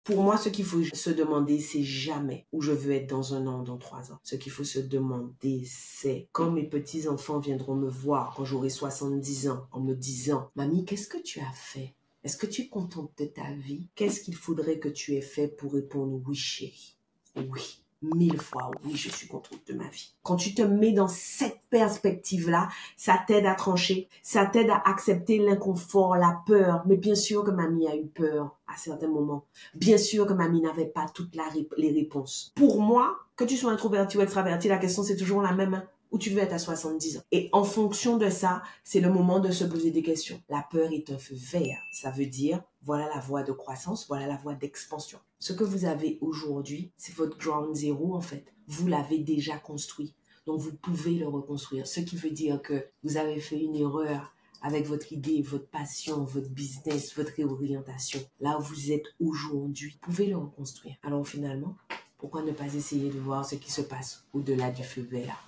Pour moi, ce qu'il faut se demander, c'est jamais où je veux être dans 1 an, dans 3 ans. Ce qu'il faut se demander, c'est quand mes petits-enfants viendront me voir quand j'aurai 70 ans en me disant « Mamie, qu'est-ce que tu as fait? Est-ce que tu es contente de ta vie? Qu'est-ce qu'il faudrait que tu aies fait pour répondre « Oui, chérie. Oui. » 1000 fois, oui, je suis contente de ma vie. Quand tu te mets dans cette perspective-là, ça t'aide à trancher, ça t'aide à accepter l'inconfort, la peur. Mais bien sûr que mamie a eu peur à certains moments. Bien sûr que mamie n'avait pas toutes les réponses. Pour moi, que tu sois introverti ou extraverti, la question c'est toujours la même. Où tu veux être à 70 ans. Et en fonction de ça, c'est le moment de se poser des questions. La peur est un feu vert. Ça veut dire, voilà la voie de croissance, voilà la voie d'expansion. Ce que vous avez aujourd'hui, c'est votre ground zero en fait. Vous l'avez déjà construit. Donc vous pouvez le reconstruire. Ce qui veut dire que vous avez fait une erreur avec votre idée, votre passion, votre business, votre réorientation. Là où vous êtes aujourd'hui, vous pouvez le reconstruire. Alors finalement, pourquoi ne pas essayer de voir ce qui se passe au-delà du feu vert?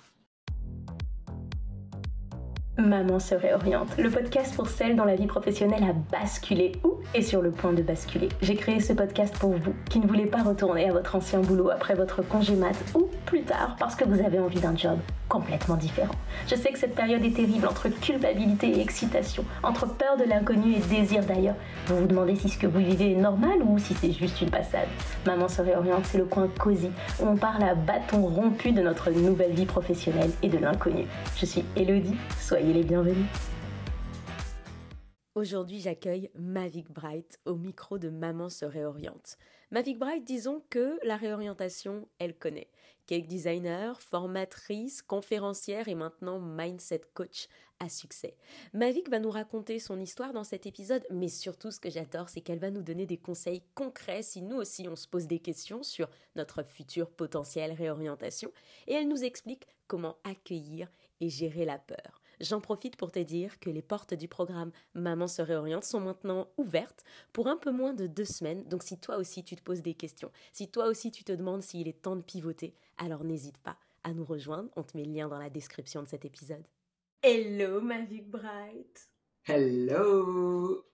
Maman se réoriente, le podcast pour celles dont la vie professionnelle a basculé ou est sur le point de basculer. J'ai créé ce podcast pour vous qui ne voulez pas retourner à votre ancien boulot après votre congé mat ou plus tard parce que vous avez envie d'un job complètement différent. Je sais que cette période est terrible entre culpabilité et excitation, entre peur de l'inconnu et désir d'ailleurs. Vous vous demandez si ce que vous vivez est normal ou si c'est juste une passade. Maman se réoriente, c'est le coin cosy où on parle à bâton rompu de notre nouvelle vie professionnelle et de l'inconnu. Je suis Elodie, soyez les bienvenus. Aujourd'hui, j'accueille Mavic Bright au micro de Maman se réoriente. Mavic Bright, disons que la réorientation, elle connaît. Cake designer, formatrice, conférencière et maintenant mindset coach à succès. Mavic va nous raconter son histoire dans cet épisode, mais surtout ce que j'adore, c'est qu'elle va nous donner des conseils concrets si nous aussi on se pose des questions sur notre future potentielle réorientation et elle nous explique comment accueillir et gérer la peur. J'en profite pour te dire que les portes du programme Maman se réoriente sont maintenant ouvertes pour un peu moins de 2 semaines. Donc si toi aussi tu te poses des questions, si toi aussi tu te demandes s'il est temps de pivoter, alors n'hésite pas à nous rejoindre. On te met le lien dans la description de cet épisode. Hello Mavic Bright. Hello!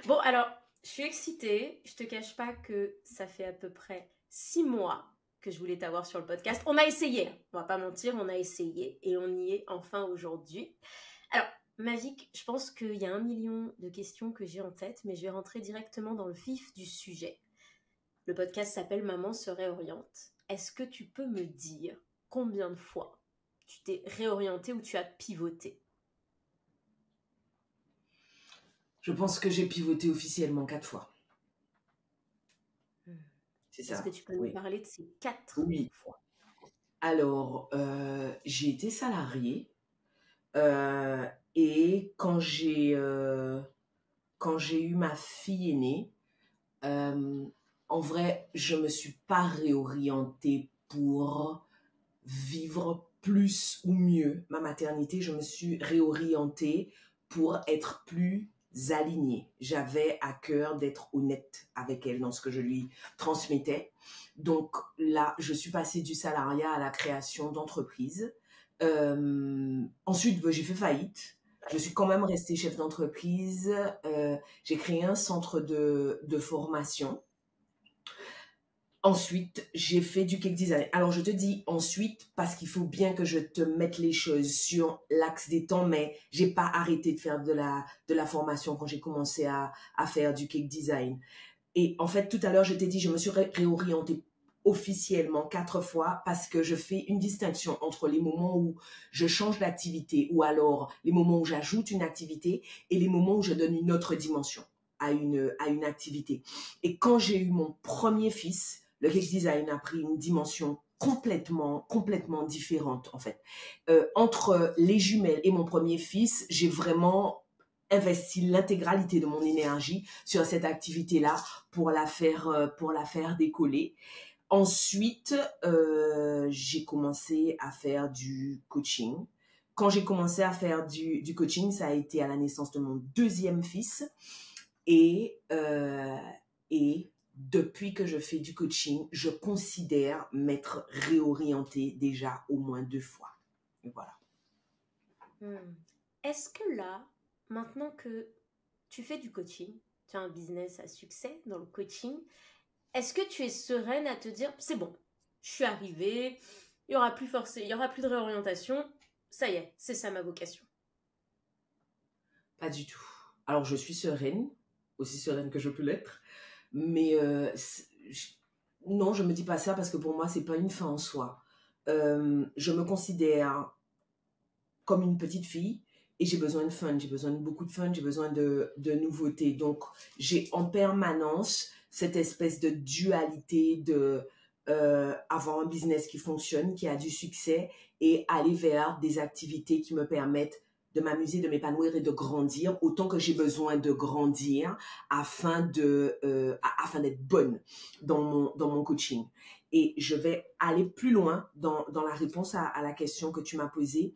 Bon alors, je suis excitée. Je te cache pas que ça fait à peu près 6 mois que je voulais t'avoir sur le podcast. On a essayé, on va pas mentir, on a essayé et on y est enfin aujourd'hui. Alors, Mavic, je pense qu'il y a 1 million de questions que j'ai en tête, mais je vais rentrer directement dans le vif du sujet. Le podcast s'appelle Maman se réoriente. Est-ce que tu peux me dire combien de fois tu t'es réorientée ou tu as pivoté? Je pense que j'ai pivoté officiellement 4 fois. C'est ça. Est-ce que tu peux nous parler de ces 4 fois? Alors, j'ai été salariée et quand j'ai eu ma fille aînée, en vrai, je me suis pas réorientée pour vivre plus ou mieux ma maternité. Je me suis réorientée pour être plus alignée. J'avais à cœur d'être honnête avec elle dans ce que je lui transmettais. Donc là, je suis passée du salariat à la création d'entreprise. Ensuite, j'ai fait faillite. Je suis quand même restée chef d'entreprise. J'ai créé un centre de formation. Ensuite, j'ai fait du cake design. Alors, je te dis ensuite parce qu'il faut bien que je te mette les choses sur l'axe des temps, mais j'ai pas arrêté de faire de la formation quand j'ai commencé à faire du cake design. Et en fait, tout à l'heure, je t'ai dit, je me suis réorientée officiellement 4 fois parce que je fais une distinction entre les moments où je change d'activité ou alors les moments où j'ajoute une activité et les moments où je donne une autre dimension à une activité. Et quand j'ai eu mon premier fils, le cake design a pris une dimension complètement différente en fait. Entre les jumelles et mon premier fils, j'ai vraiment investi l'intégralité de mon énergie sur cette activité-là pour la faire décoller. Ensuite, j'ai commencé à faire du coaching. Quand j'ai commencé à faire du coaching, ça a été à la naissance de mon deuxième fils. Et depuis que je fais du coaching, je considère m'être réorientée déjà au moins 2 fois. Et voilà. Est-ce que là, maintenant que tu fais du coaching, tu as un business à succès dans le coaching, est-ce que tu es sereine à te dire, c'est bon, je suis arrivée, il y aura plus de réorientation, ça y est, c'est ça ma vocation? Pas du tout. Alors, je suis sereine, aussi sereine que je peux l'être, mais non, je me dis pas ça parce que pour moi, c'est pas une fin en soi. Je me considère comme une petite fille et j'ai besoin de fun, j'ai besoin de beaucoup de fun, j'ai besoin de nouveautés. Donc, j'ai en permanence cette espèce de dualité de avoir un business qui fonctionne, qui a du succès et aller vers des activités qui me permettent de m'amuser, de m'épanouir et de grandir autant que j'ai besoin de grandir afin d'être bonne dans mon coaching. Et je vais aller plus loin dans la réponse à la question que tu m'as posée.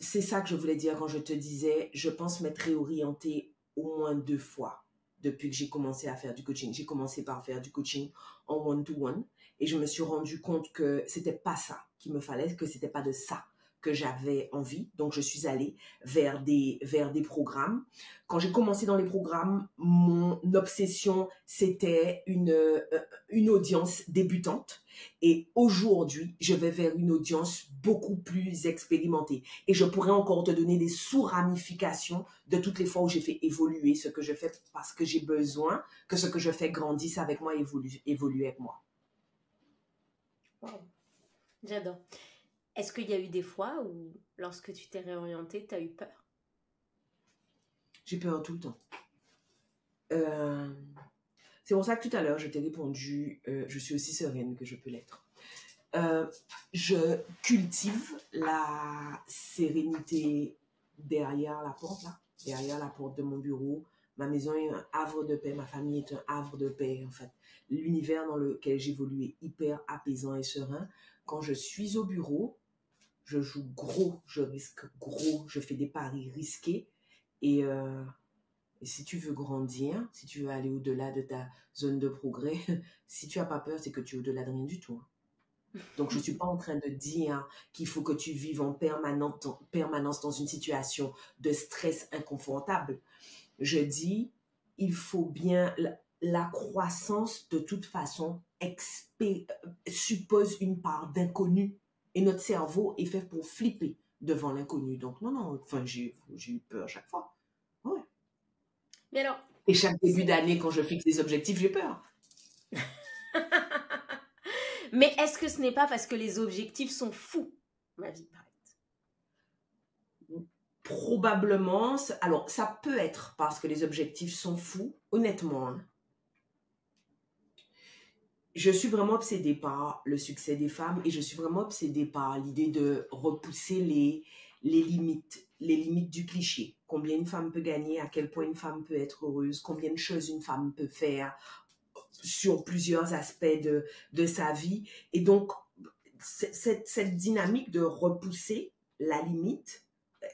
C'est ça que je voulais dire quand je te disais, je pense m'être réorientée au moins 2 fois depuis que j'ai commencé à faire du coaching. J'ai commencé par faire du coaching en one-to-one et je me suis rendu compte que c'était pas ça qu'il me fallait, que c'était pas de ça que j'avais envie. Donc, je suis allée vers des programmes. Quand j'ai commencé dans les programmes, mon obsession, c'était une audience débutante. Et aujourd'hui, je vais vers une audience beaucoup plus expérimentée. Et je pourrais encore te donner des sous-ramifications de toutes les fois où j'ai fait évoluer ce que je fais parce que j'ai besoin que ce que je fais grandisse avec moi et évolue avec moi. Wow. J'adore. Est-ce qu'il y a eu des fois où, lorsque tu t'es réorientée, tu as eu peur? J'ai peur tout le temps. C'est pour ça que tout à l'heure, je t'ai répondu, je suis aussi sereine que je peux l'être. Je cultive la sérénité derrière la porte, là, derrière la porte de mon bureau. Ma maison est un havre de paix, ma famille est un havre de paix, en fait. L'univers dans lequel j'évolue est hyper apaisant et serein. Quand je suis au bureau, je joue gros, je risque gros, je fais des paris risqués. Et si tu veux grandir, si tu veux aller au-delà de ta zone de progrès, si tu n'as pas peur, c'est que tu es au-delà de rien du tout. Donc, je ne suis pas en train de dire qu'il faut que tu vives en permanence dans une situation de stress inconfortable. Je dis, il faut bien... La croissance, de toute façon, suppose une part d'inconnu. Et notre cerveau est fait pour flipper devant l'inconnu. Donc, non, enfin, j'ai eu peur chaque fois. Ouais. Mais alors... Et chaque début d'année, quand je fixe des objectifs, j'ai peur. Mais est-ce que ce n'est pas parce que les objectifs sont fous, Mavic Bright? Probablement. Alors, ça peut être parce que les objectifs sont fous, honnêtement. Hein. Je suis vraiment obsédée par le succès des femmes et je suis vraiment obsédée par l'idée de repousser les limites du cliché. Combien une femme peut gagner, à quel point une femme peut être heureuse, combien de choses une femme peut faire sur plusieurs aspects de sa vie. Et donc, cette dynamique de repousser la limite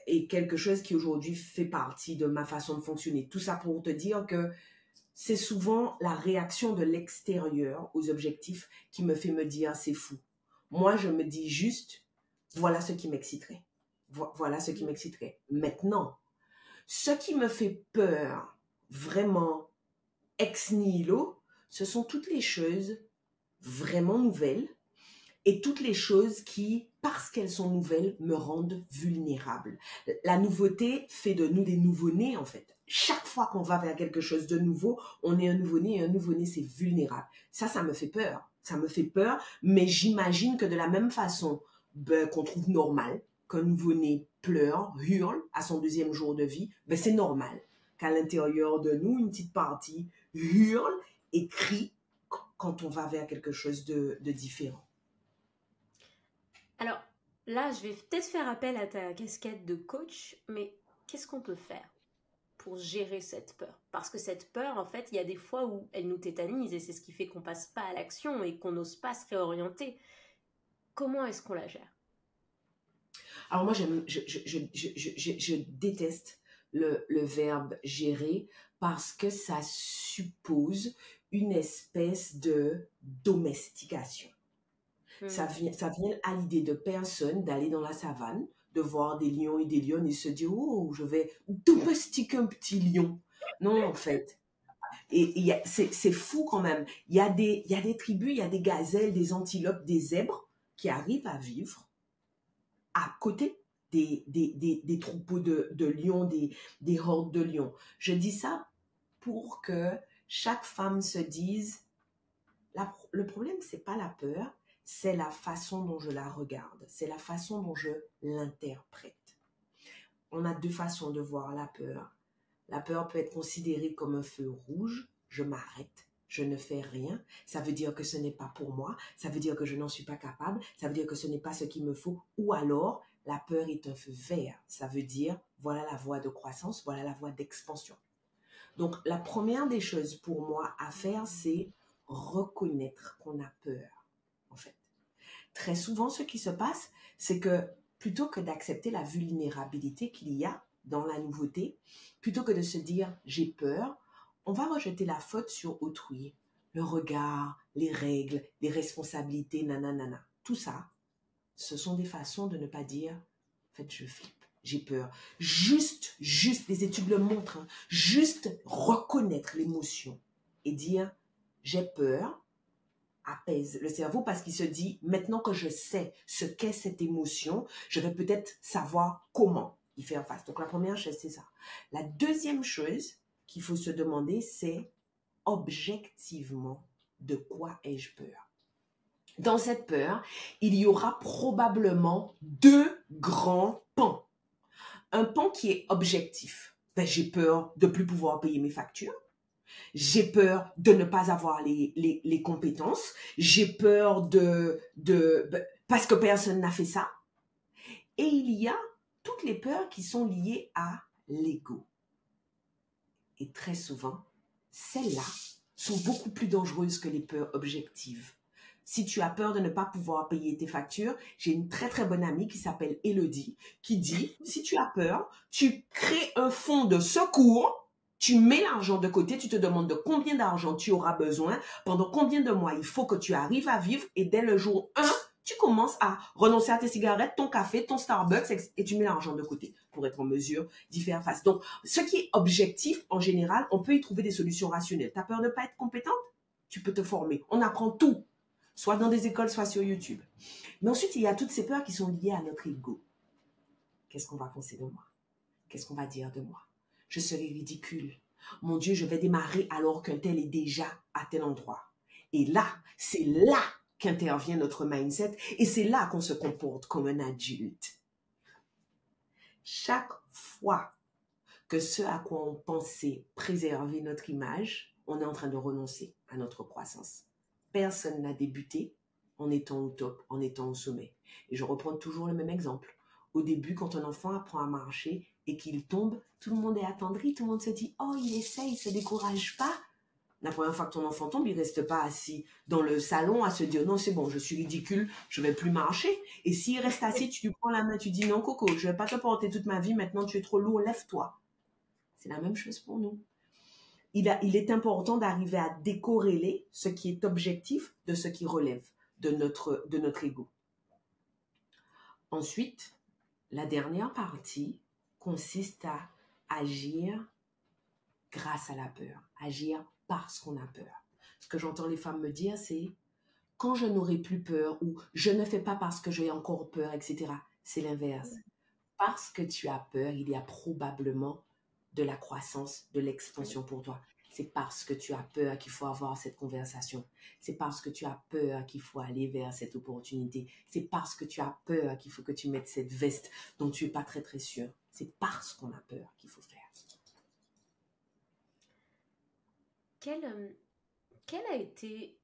est quelque chose qui aujourd'hui fait partie de ma façon de fonctionner. Tout ça pour te dire que c'est souvent la réaction de l'extérieur aux objectifs qui me fait me dire c'est fou. Moi, je me dis juste, voilà ce qui m'exciterait. Voilà ce qui m'exciterait. Maintenant, ce qui me fait peur, vraiment ex nihilo, ce sont toutes les choses vraiment nouvelles et toutes les choses qui, parce qu'elles sont nouvelles, me rendent vulnérable. La nouveauté fait de nous des nouveau-nés, en fait. Chaque fois qu'on va vers quelque chose de nouveau, on est un nouveau-né et un nouveau-né, c'est vulnérable. Ça me fait peur. Ça me fait peur, mais j'imagine que de la même façon qu'on trouve normal qu'un nouveau-né pleure, hurle à son 2e jour de vie, c'est normal qu'à l'intérieur de nous, une petite partie hurle et crie quand on va vers quelque chose de différent. Alors là, je vais peut-être faire appel à ta casquette de coach, mais qu'est-ce qu'on peut faire pour gérer cette peur? Parce que cette peur, en fait, il y a des fois où elle nous tétanise et c'est ce qui fait qu'on passe pas à l'action et qu'on n'ose pas se réorienter. Comment est-ce qu'on la gère? Alors moi, je déteste le verbe gérer parce que ça suppose une espèce de domestication. Ça vient à l'idée de personne d'aller dans la savane, de voir des lions et des lionnes et se dire « Oh, je vais domestiquer un petit lion ». Non, en fait, c'est fou quand même. Il y a des tribus, il y a des gazelles, des antilopes, des zèbres qui arrivent à vivre à côté des troupeaux de lions, des hordes de lions. Je dis ça pour que chaque femme se dise, le problème, c'est pas la peur, c'est la façon dont je la regarde, c'est la façon dont je l'interprète. On a deux façons de voir la peur. La peur peut être considérée comme un feu rouge, je m'arrête, je ne fais rien, ça veut dire que ce n'est pas pour moi, ça veut dire que je n'en suis pas capable, ça veut dire que ce n'est pas ce qu'il me faut, ou alors la peur est un feu vert, ça veut dire voilà la voie de croissance, voilà la voie d'expansion. Donc la première des choses pour moi à faire, c'est reconnaître qu'on a peur, en fait. Très souvent, ce qui se passe, c'est que plutôt que d'accepter la vulnérabilité qu'il y a dans la nouveauté, plutôt que de se dire « j'ai peur », on va rejeter la faute sur autrui. Le regard, les règles, les responsabilités, nanana. Tout ça, ce sont des façons de ne pas dire « en fait, je flippe, j'ai peur ». Juste, les études le montrent, hein, juste reconnaître l'émotion et dire « j'ai peur », apaise le cerveau parce qu'il se dit, maintenant que je sais ce qu'est cette émotion, je vais peut-être savoir comment y faire face. Donc la première chose, c'est ça. La deuxième chose qu'il faut se demander, c'est objectivement, de quoi ai-je peur? Dans cette peur, il y aura probablement deux grands pans. Un pan qui est objectif. Ben, j'ai peur de ne plus pouvoir payer mes factures. J'ai peur de ne pas avoir les compétences. J'ai peur parce que personne n'a fait ça. Et il y a toutes les peurs qui sont liées à l'ego. Et très souvent, celles-là sont beaucoup plus dangereuses que les peurs objectives. Si tu as peur de ne pas pouvoir payer tes factures, j'ai une très très bonne amie qui s'appelle Élodie, qui dit, si tu as peur, tu crées un fonds de secours. Tu mets l'argent de côté, tu te demandes de combien d'argent tu auras besoin, pendant combien de mois il faut que tu arrives à vivre, et dès le jour 1, tu commences à renoncer à tes cigarettes, ton café, ton Starbucks, et tu mets l'argent de côté pour être en mesure d'y faire face. Donc, ce qui est objectif, en général, on peut y trouver des solutions rationnelles. Tu as peur de ne pas être compétente? Tu peux te former. On apprend tout, soit dans des écoles, soit sur YouTube. Mais ensuite, il y a toutes ces peurs qui sont liées à notre ego. Qu'est-ce qu'on va penser de moi? Qu'est-ce qu'on va dire de moi? Je serai ridicule. Mon Dieu, je vais démarrer alors qu'un tel est déjà à tel endroit. Et là, c'est là qu'intervient notre mindset et c'est là qu'on se comporte comme un adulte. Chaque fois que ce à quoi on pensait préserver notre image, on est en train de renoncer à notre croissance. Personne n'a débuté en étant au top, en étant au sommet. Et je reprends toujours le même exemple. Au début, quand un enfant apprend à marcher et qu'il tombe, tout le monde est attendri, tout le monde se dit « Oh, il essaye, il ne se décourage pas ». La première fois que ton enfant tombe, il ne reste pas assis dans le salon à se dire « Non, c'est bon, je suis ridicule, je ne vais plus marcher ». Et s'il reste assis, tu lui prends la main, tu dis « Non, Coco, je ne vais pas te porter toute ma vie, maintenant tu es trop lourd, lève-toi ». C'est la même chose pour nous. Il est important d'arriver à décorréler ce qui est objectif de ce qui relève de notre ego. Ensuite, la dernière partie consiste à agir grâce à la peur, agir parce qu'on a peur. Ce que j'entends les femmes me dire, c'est quand je n'aurai plus peur ou je ne fais pas parce que j'ai encore peur, etc. C'est l'inverse. Parce que tu as peur, il y a probablement de la croissance, de l'expansion pour toi. C'est parce que tu as peur qu'il faut avoir cette conversation. C'est parce que tu as peur qu'il faut aller vers cette opportunité. C'est parce que tu as peur qu'il faut que tu mettes cette veste dont tu n'es pas très très sûr. C'est parce qu'on a peur qu'il faut faire. Quel a été,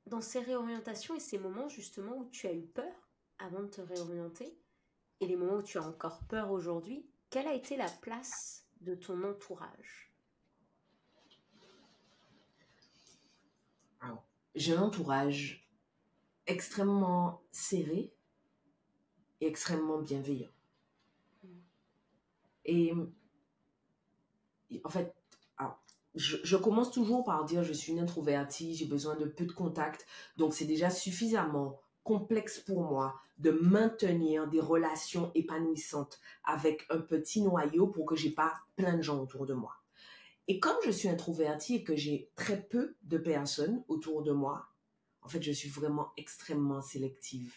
dans ces réorientations et ces moments justement où tu as eu peur avant de te réorienter, et les moments où tu as encore peur aujourd'hui, quelle a été la place de ton entourage ? Alors, j'ai un entourage extrêmement serré et extrêmement bienveillant. Et en fait, alors, je commence toujours par dire je suis une introvertie, j'ai besoin de peu de contact, donc c'est déjà suffisamment complexe pour moi de maintenir des relations épanouissantes avec un petit noyau pour que j'ai pas plein de gens autour de moi. Et comme je suis introvertie et que j'ai très peu de personnes autour de moi, en fait, je suis vraiment extrêmement sélective.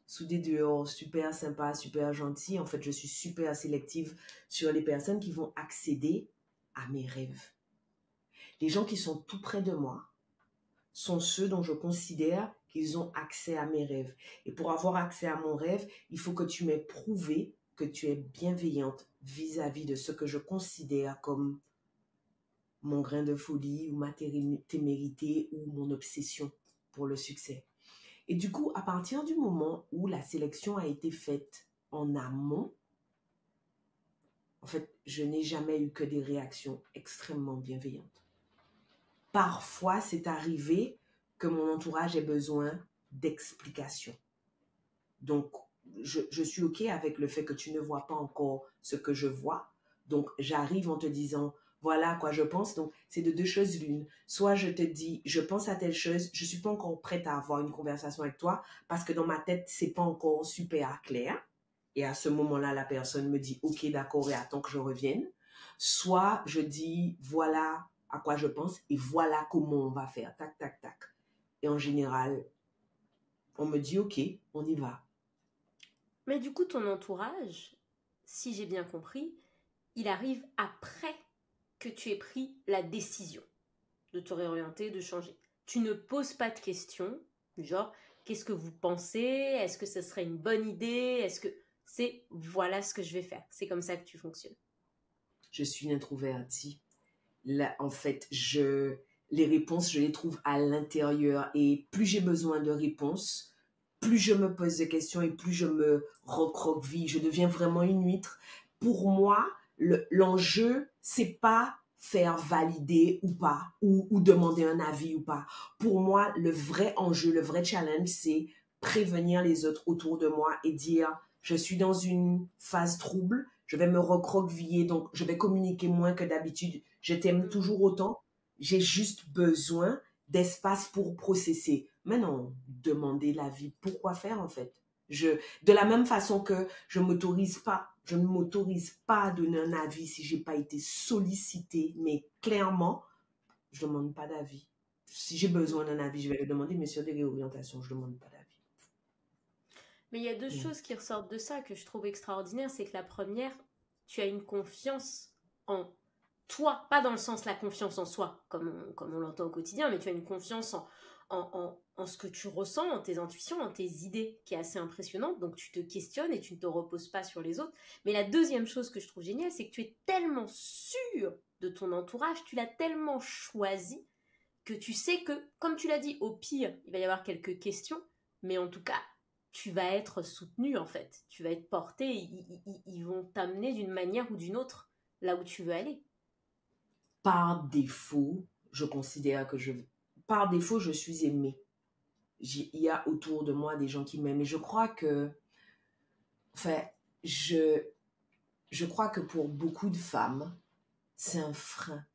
Soudé dehors, super sympa, super gentil. En fait, je suis super sélective sur les personnes qui vont accéder à mes rêves. Les gens qui sont tout près de moi sont ceux dont je considère qu'ils ont accès à mes rêves. Et pour avoir accès à mon rêve, il faut que tu m'aies prouvé que tu es bienveillante vis-à-vis de ce que je considère comme mon grain de folie ou ma témérité ou mon obsession pour le succès. Et du coup, à partir du moment où la sélection a été faite en amont, en fait, je n'ai jamais eu que des réactions extrêmement bienveillantes. Parfois, c'est arrivé que mon entourage ait besoin d'explications. Donc, je suis OK avec le fait que tu ne vois pas encore ce que je vois. Donc, j'arrive en te disant, voilà à quoi je pense. Donc, c'est de deux choses l'une. Soit je te dis, je pense à telle chose, je ne suis pas encore prête à avoir une conversation avec toi parce que dans ma tête, ce n'est pas encore super clair. Et à ce moment-là, la personne me dit, OK, d'accord, et attends que je revienne. Soit je dis, voilà à quoi je pense et voilà comment on va faire. Tac, tac, tac. Et en général, on me dit, OK, on y va. Mais du coup, ton entourage, si j'ai bien compris, il arrive après que tu aies pris la décision de te réorienter, de changer. Tu ne poses pas de questions, genre, qu'est-ce que vous pensez? Est-ce que ce serait une bonne idée? Est-ce que c'est, voilà ce que je vais faire. C'est comme ça que tu fonctionnes. Je suis une introvertie. Là, en fait, les réponses, je les trouve à l'intérieur. Et plus j'ai besoin de réponses, plus je me pose de questions et plus je me recroqueville. Je deviens vraiment une huître. Pour moi, l'enjeu, c'est pas faire valider ou pas, ou demander un avis ou pas. Pour moi, le vrai enjeu, le vrai challenge, c'est prévenir les autres autour de moi et dire, je suis dans une phase trouble, je vais me recroqueviller, donc je vais communiquer moins que d'habitude. Je t'aime toujours autant, j'ai juste besoin d'espace pour processer. Mais non, demander l'avis, pourquoi faire en fait? De la même façon que je ne m'autorise pas à donner un avis si je n'ai pas été sollicitée, mais clairement, je ne demande pas d'avis. Si j'ai besoin d'un avis, je vais le demander, mais sur des réorientations, je ne demande pas d'avis. Mais il y a deux choses qui ressortent de ça que je trouve extraordinaires. C'est que la première, tu as une confiance en toi, pas dans le sens la confiance en soi, comme on l'entend au quotidien, mais tu as une confiance en ce que tu ressens, en tes intuitions, en tes idées, qui est assez impressionnante. Donc tu te questionnes et tu ne te reposes pas sur les autres. Mais la deuxième chose que je trouve géniale, c'est que tu es tellement sûr de ton entourage, tu l'as tellement choisi, que tu sais que, comme tu l'as dit, au pire, il va y avoir quelques questions, mais en tout cas, tu vas être soutenu en fait. Tu vas être porté, ils vont t'amener d'une manière ou d'une autre là où tu veux aller. Par défaut, je considère que par défaut, je suis aimée. Il y a autour de moi des gens qui m'aiment. Et je crois que, enfin, je crois que pour beaucoup de femmes, c'est un frein.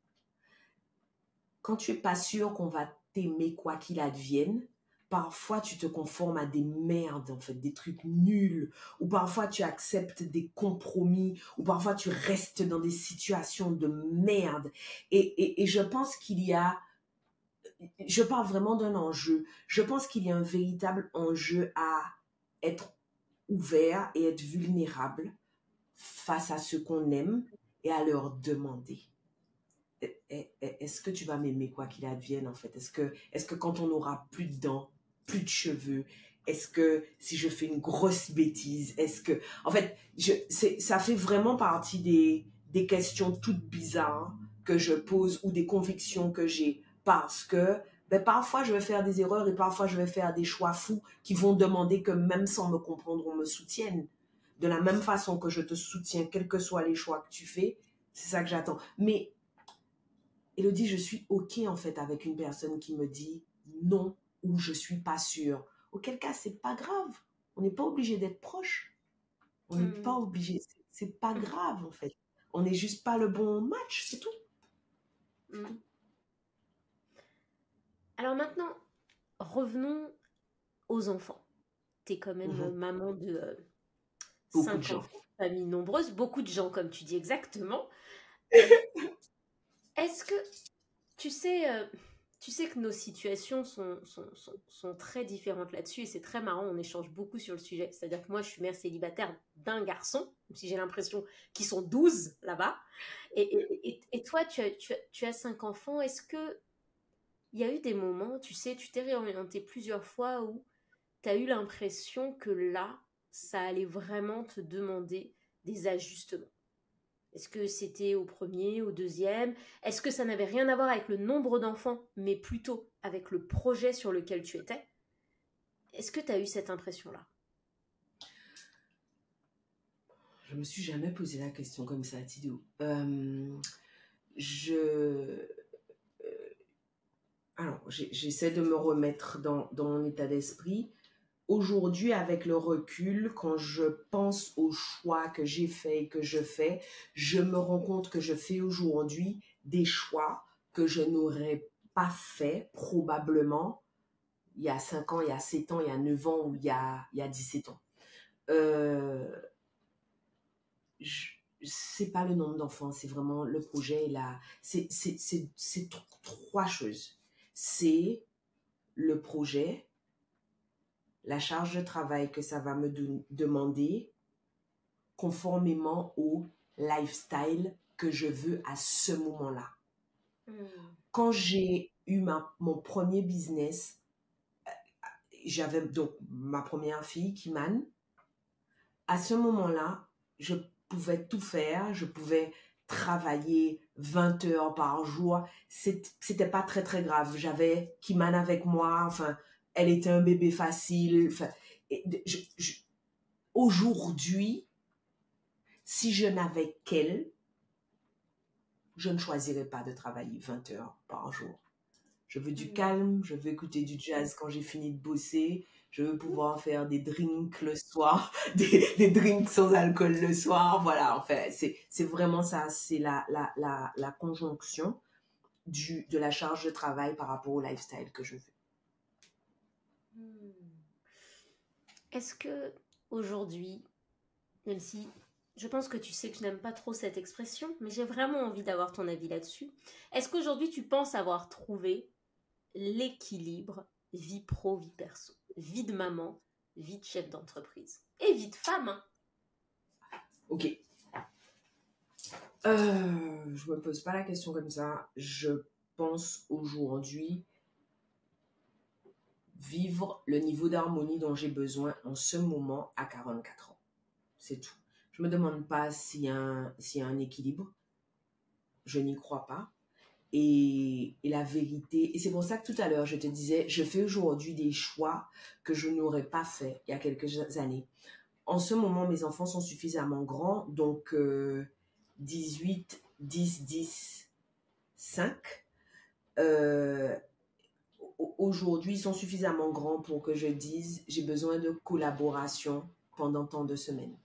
Quand tu n'es pas sûr qu'on va t'aimer quoi qu'il advienne, parfois tu te conformes à des merdes, en fait, des trucs nuls, ou parfois tu acceptes des compromis, ou parfois tu restes dans des situations de merde. Et je pense qu'il y a, je parle vraiment d'un enjeu, je pense qu'il y a un véritable enjeu à être ouvert et être vulnérable face à ceux qu'on aime et à leur demander. Est-ce que tu vas m'aimer quoi qu'il advienne en fait? Est-ce que quand on aura plus de dents, plus de cheveux, est-ce que si je fais une grosse bêtise, en fait, ça fait vraiment partie des questions toutes bizarres que je pose ou des convictions que j'ai parce que parfois je vais faire des erreurs et parfois je vais faire des choix fous qui vont demander que même sans me comprendre, on me soutienne. De la même façon que je te soutiens, quels que soient les choix que tu fais, c'est ça que j'attends. Mais Élodie, je suis OK en fait avec une personne qui me dit non ou je suis pas sûre. Auquel cas, c'est pas grave. On n'est pas obligé d'être proche. On n'est pas obligé. C'est pas grave en fait. On n'est juste pas le bon match, c'est tout. Alors maintenant, revenons aux enfants. Tu es quand même maman de 5 enfants, famille nombreuse, beaucoup de gens comme tu dis exactement. Est-ce que, tu sais, tu sais que nos situations sont très différentes là-dessus et c'est très marrant, on échange beaucoup sur le sujet. C'est-à-dire que moi, je suis mère célibataire d'un garçon, même si j'ai l'impression qu'ils sont 12 là-bas. Et toi, tu as 5 enfants. Est-ce que il y a eu des moments, tu sais, tu t'es réorienté plusieurs fois où tu as eu l'impression que là, ça allait vraiment te demander des ajustements? Est-ce que c'était au premier, au deuxième? Est-ce que ça n'avait rien à voir avec le nombre d'enfants, mais plutôt avec le projet sur lequel tu étais? Est-ce que tu as eu cette impression-là? Je me suis jamais posé la question comme ça, Tidou. Je... Alors, j'essaie de me remettre dans mon état d'esprit. Aujourd'hui, avec le recul, quand je pense aux choix que j'ai faits et que je fais, je me rends compte que je fais aujourd'hui des choix que je n'aurais pas fait probablement il y a 5 ans, il y a 7 ans, il y a 9 ans ou il y a 17 ans. C'est pas le nombre d'enfants, c'est vraiment le projet. C'est trois choses. C'est le projet, la charge de travail que ça va me demander conformément au lifestyle que je veux à ce moment-là. Quand j'ai eu mon premier business, j'avais donc ma première fille, Kimane. À ce moment-là, je pouvais tout faire, je pouvais travailler 20 heures par jour. C'était pas très, très grave. J'avais Kimane avec moi, enfin, elle était un bébé facile. Enfin, aujourd'hui, si je n'avais qu'elle, je ne choisirais pas de travailler 20 heures par jour. Je veux du calme, je veux écouter du jazz quand j'ai fini de bosser, je veux pouvoir faire des drinks le soir, des drinks sans alcool le soir, voilà, enfin, c'est vraiment ça, c'est la conjonction de la charge de travail par rapport au lifestyle que je veux. Est-ce que aujourd'hui, même si je pense que tu sais que je n'aime pas trop cette expression, mais j'ai vraiment envie d'avoir ton avis là-dessus, est-ce qu'aujourd'hui tu penses avoir trouvé l'équilibre vie pro, vie perso, vie de maman, vie de chef d'entreprise et vie de femme, hein? Ok. Je me pose pas la question comme ça. Je pense aujourd'hui vivre le niveau d'harmonie dont j'ai besoin en ce moment à 44 ans. C'est tout. Je me demande pas s'il y a un équilibre. Je n'y crois pas. Et la vérité, et c'est pour ça que tout à l'heure, je te disais, je fais aujourd'hui des choix que je n'aurais pas fait il y a quelques années. En ce moment, mes enfants sont suffisamment grands, donc 18, 10, 10, 5. Aujourd'hui, ils sont suffisamment grands pour que je dise, j'ai besoin de collaboration pendant tant de semaines.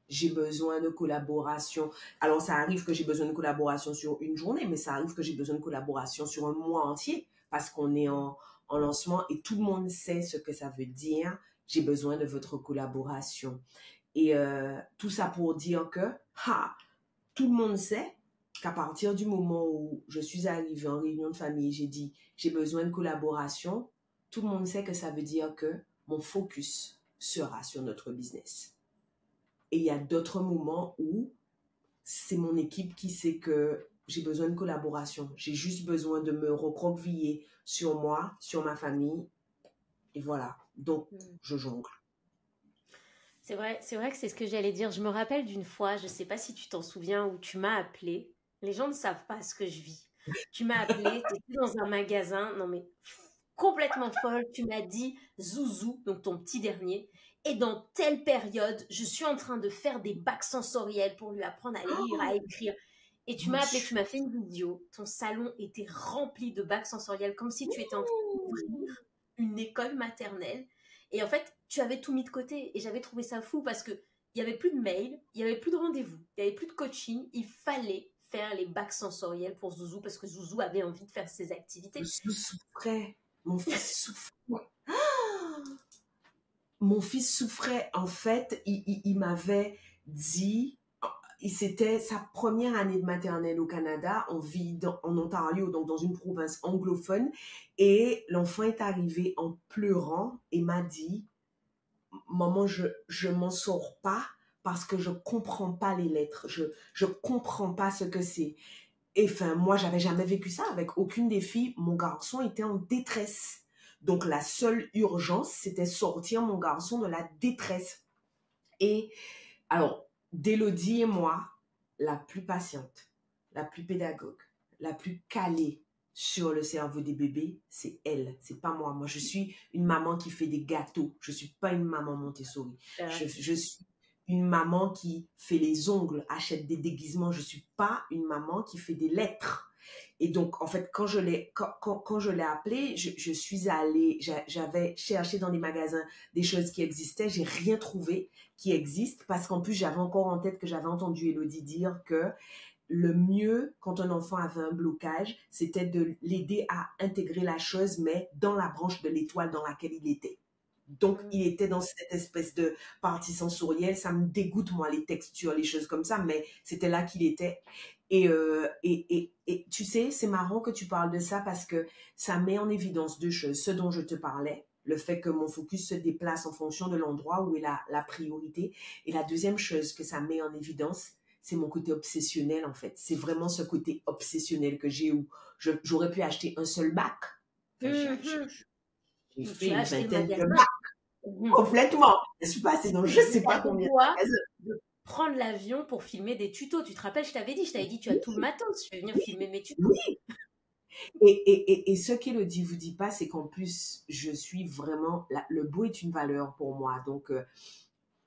J'ai besoin de collaboration. Alors, ça arrive que j'ai besoin de collaboration sur une journée, mais ça arrive que j'ai besoin de collaboration sur un mois entier parce qu'on est en lancement et tout le monde sait ce que ça veut dire. J'ai besoin de votre collaboration. Et tout ça pour dire que tout le monde sait qu'à partir du moment où je suis arrivée en réunion de famille, j'ai dit j'ai besoin de collaboration, tout le monde sait que ça veut dire que mon focus sera sur notre business. Et il y a d'autres moments où c'est mon équipe qui sait que j'ai besoin de collaboration. J'ai juste besoin de me recroqueviller sur moi, sur ma famille. Et voilà. Donc, je jongle. C'est vrai que c'est ce que j'allais dire. Je me rappelle d'une fois, je ne sais pas si tu t'en souviens, où tu m'as appelé. Les gens ne savent pas ce que je vis. Tu m'as appelé, tu étais dans un magasin, non mais complètement folle. Tu m'as dit, Zouzou, donc ton petit dernier, et dans telle période, je suis en train de faire des bacs sensoriels pour lui apprendre à lire, à écrire. Et tu m'as appelé, tu m'as fait une vidéo. Ton salon était rempli de bacs sensoriels, comme si tu étais en train d'ouvrir une école maternelle. Et en fait, tu avais tout mis de côté. Et j'avais trouvé ça fou parce qu'il n'y avait plus de mail, il n'y avait plus de rendez-vous, il n'y avait plus de coaching. Il fallait faire les bacs sensoriels pour Zouzou parce que Zouzou avait envie de faire ses activités. Je souffrais. Mon fils souffrait. Mon fils souffrait. En fait, il m'avait dit... c'était sa première année de maternelle au Canada. On vit en Ontario, donc dans une province anglophone. Et l'enfant est arrivé en pleurant et m'a dit, maman, je m'en sors pas parce que je comprends pas les lettres. Je comprends pas ce que c'est. Et enfin, moi, j'avais jamais vécu ça avec aucune des filles. Mon garçon était en détresse. Donc, la seule urgence, c'était sortir mon garçon de la détresse. Et alors, d'Élodie et moi, la plus patiente, la plus pédagogue, la plus calée sur le cerveau des bébés, c'est elle, c'est pas moi. Moi, je suis une maman qui fait des gâteaux. Je suis pas une maman Montessori. Je suis une maman qui fait les ongles, achète des déguisements. Je suis pas une maman qui fait des lettres. Et donc, en fait, quand je l'ai appelé, je suis allée, j'avais cherché dans des magasins des choses qui existaient. J'ai rien trouvé qui existe parce qu'en plus, j'avais encore en tête que j'avais entendu Élodie dire que le mieux, quand un enfant avait un blocage, c'était de l'aider à intégrer la chose, mais dans la branche de l'étoile dans laquelle il était. Donc, il était dans cette espèce de partie sensorielle. Ça me dégoûte, moi, les textures, les choses comme ça, mais c'était là qu'il était. Et tu sais, c'est marrant que tu parles de ça parce que ça met en évidence deux choses. Ce dont je te parlais, le fait que mon focus se déplace en fonction de l'endroit où est la priorité. Et la deuxième chose que ça met en évidence, c'est mon côté obsessionnel, en fait. C'est vraiment ce côté obsessionnel que j'ai où j'aurais pu acheter un seul bac. Enfin, j'ai fait une vingtaine de bacs. Complètement. Je suis passée dans je ne sais pas combien de prendre l'avion pour filmer des tutos. Tu te rappelles, je t'avais dit, tu as tout le matos, je vais venir filmer mes tutos. Oui. Et ce qu'Élodie vous dit pas, c'est qu'en plus, je suis vraiment... le beau est une valeur pour moi. Donc,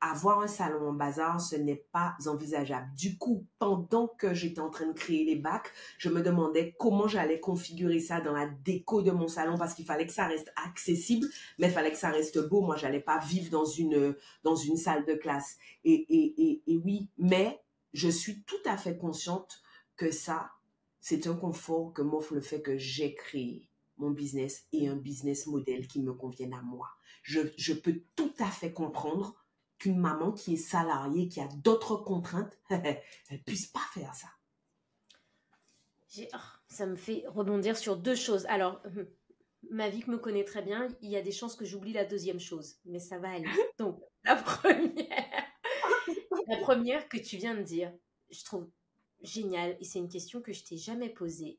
avoir un salon en bazar, ce n'est pas envisageable. Du coup, pendant que j'étais en train de créer les bacs, je me demandais comment j'allais configurer ça dans la déco de mon salon parce qu'il fallait que ça reste accessible, mais il fallait que ça reste beau. Moi, j'allais pas vivre dans une salle de classe. Et oui, mais je suis tout à fait consciente que ça, c'est un confort que m'offre le fait que j'ai créé mon business et un business model qui me convienne à moi. Je peux tout à fait comprendre qu'une maman qui est salariée, qui a d'autres contraintes, elle ne puisse pas faire ça. Ça me fait rebondir sur deux choses. Alors, Mavic me connaît très bien, il y a des chances que j'oublie la deuxième chose, mais ça va aller. Donc, la première que tu viens de dire, je trouve génial, et c'est une question que je t'ai jamais posée.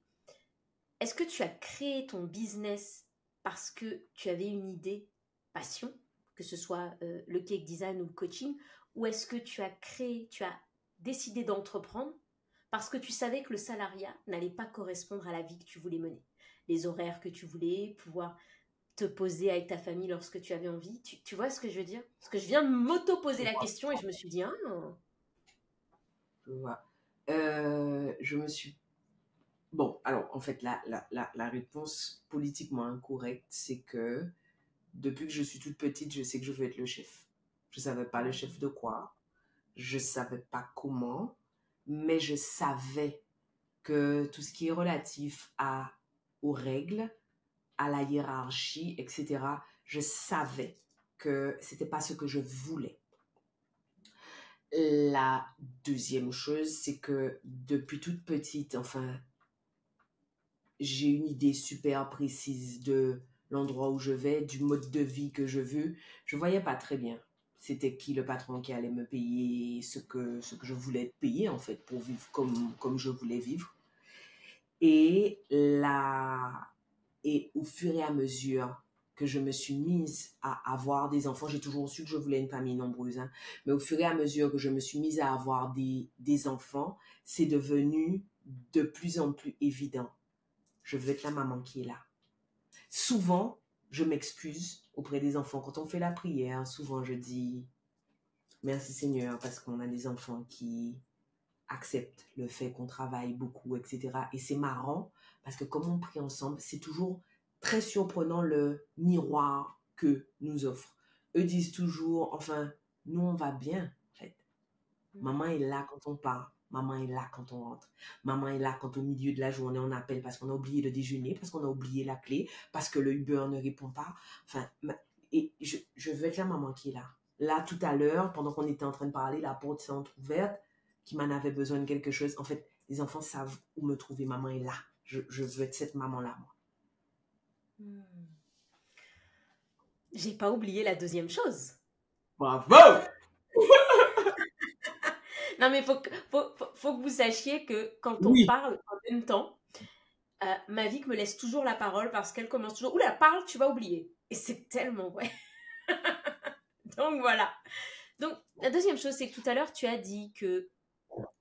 Est-ce que tu as créé ton business parce que tu avais une idée, passion, que ce soit le cake design ou le coaching, ou est-ce que tu as décidé d'entreprendre parce que tu savais que le salariat n'allait pas correspondre à la vie que tu voulais mener, les horaires que tu voulais, pouvoir te poser avec ta famille lorsque tu avais envie. Tu vois ce que je veux dire? Parce que je viens de m'auto-poser la question et je me suis dit, Je vois. Je me suis... Bon, alors, en fait, la réponse politiquement incorrecte, c'est que depuis que je suis toute petite, je sais que je veux être le chef. Je ne savais pas le chef de quoi. Je ne savais pas comment. Mais je savais que tout ce qui est relatif aux règles, à la hiérarchie, etc., je savais que ce n'était pas ce que je voulais. La deuxième chose, c'est que depuis toute petite, enfin, j'ai une idée super précise de l'endroit où je vais, du mode de vie que je veux. Je voyais pas très bien. C'était qui le patron qui allait me payer ce que je voulais payer, en fait, pour vivre comme je voulais vivre. Et au fur et à mesure que je me suis mise à avoir des enfants, j'ai toujours su que je voulais une famille nombreuse, hein, mais au fur et à mesure que je me suis mise à avoir des enfants, c'est devenu de plus en plus évident. Je veux être la maman qui est là. Souvent, je m'excuse auprès des enfants. Quand on fait la prière, souvent je dis merci Seigneur parce qu'on a des enfants qui acceptent le fait qu'on travaille beaucoup, etc. Et c'est marrant parce que comme on prie ensemble, c'est toujours très surprenant le miroir que nous offrent. Eux disent toujours, enfin, nous on va bien, en fait. Maman est là quand on part. Maman est là quand on rentre. Maman est là quand au milieu de la journée on appelle parce qu'on a oublié le déjeuner, parce qu'on a oublié la clé, parce que le Uber ne répond pas. Enfin, et je veux être la maman qui est là. Là, tout à l'heure, pendant qu'on était en train de parler, la porte s'est entrouverte. Kiman avait besoin de quelque chose. En fait, les enfants savent où me trouver. Maman est là. Je veux être cette maman-là, moi. J'ai pas oublié la deuxième chose. Bravo! Non, mais faut que vous sachiez que quand on Oui. parle en même temps, Mavic me laisse toujours la parole parce qu'elle commence toujours. Oula, parle, tu vas oublier. Et c'est tellement vrai. Donc voilà. Donc la deuxième chose, c'est que tout à l'heure, tu as dit que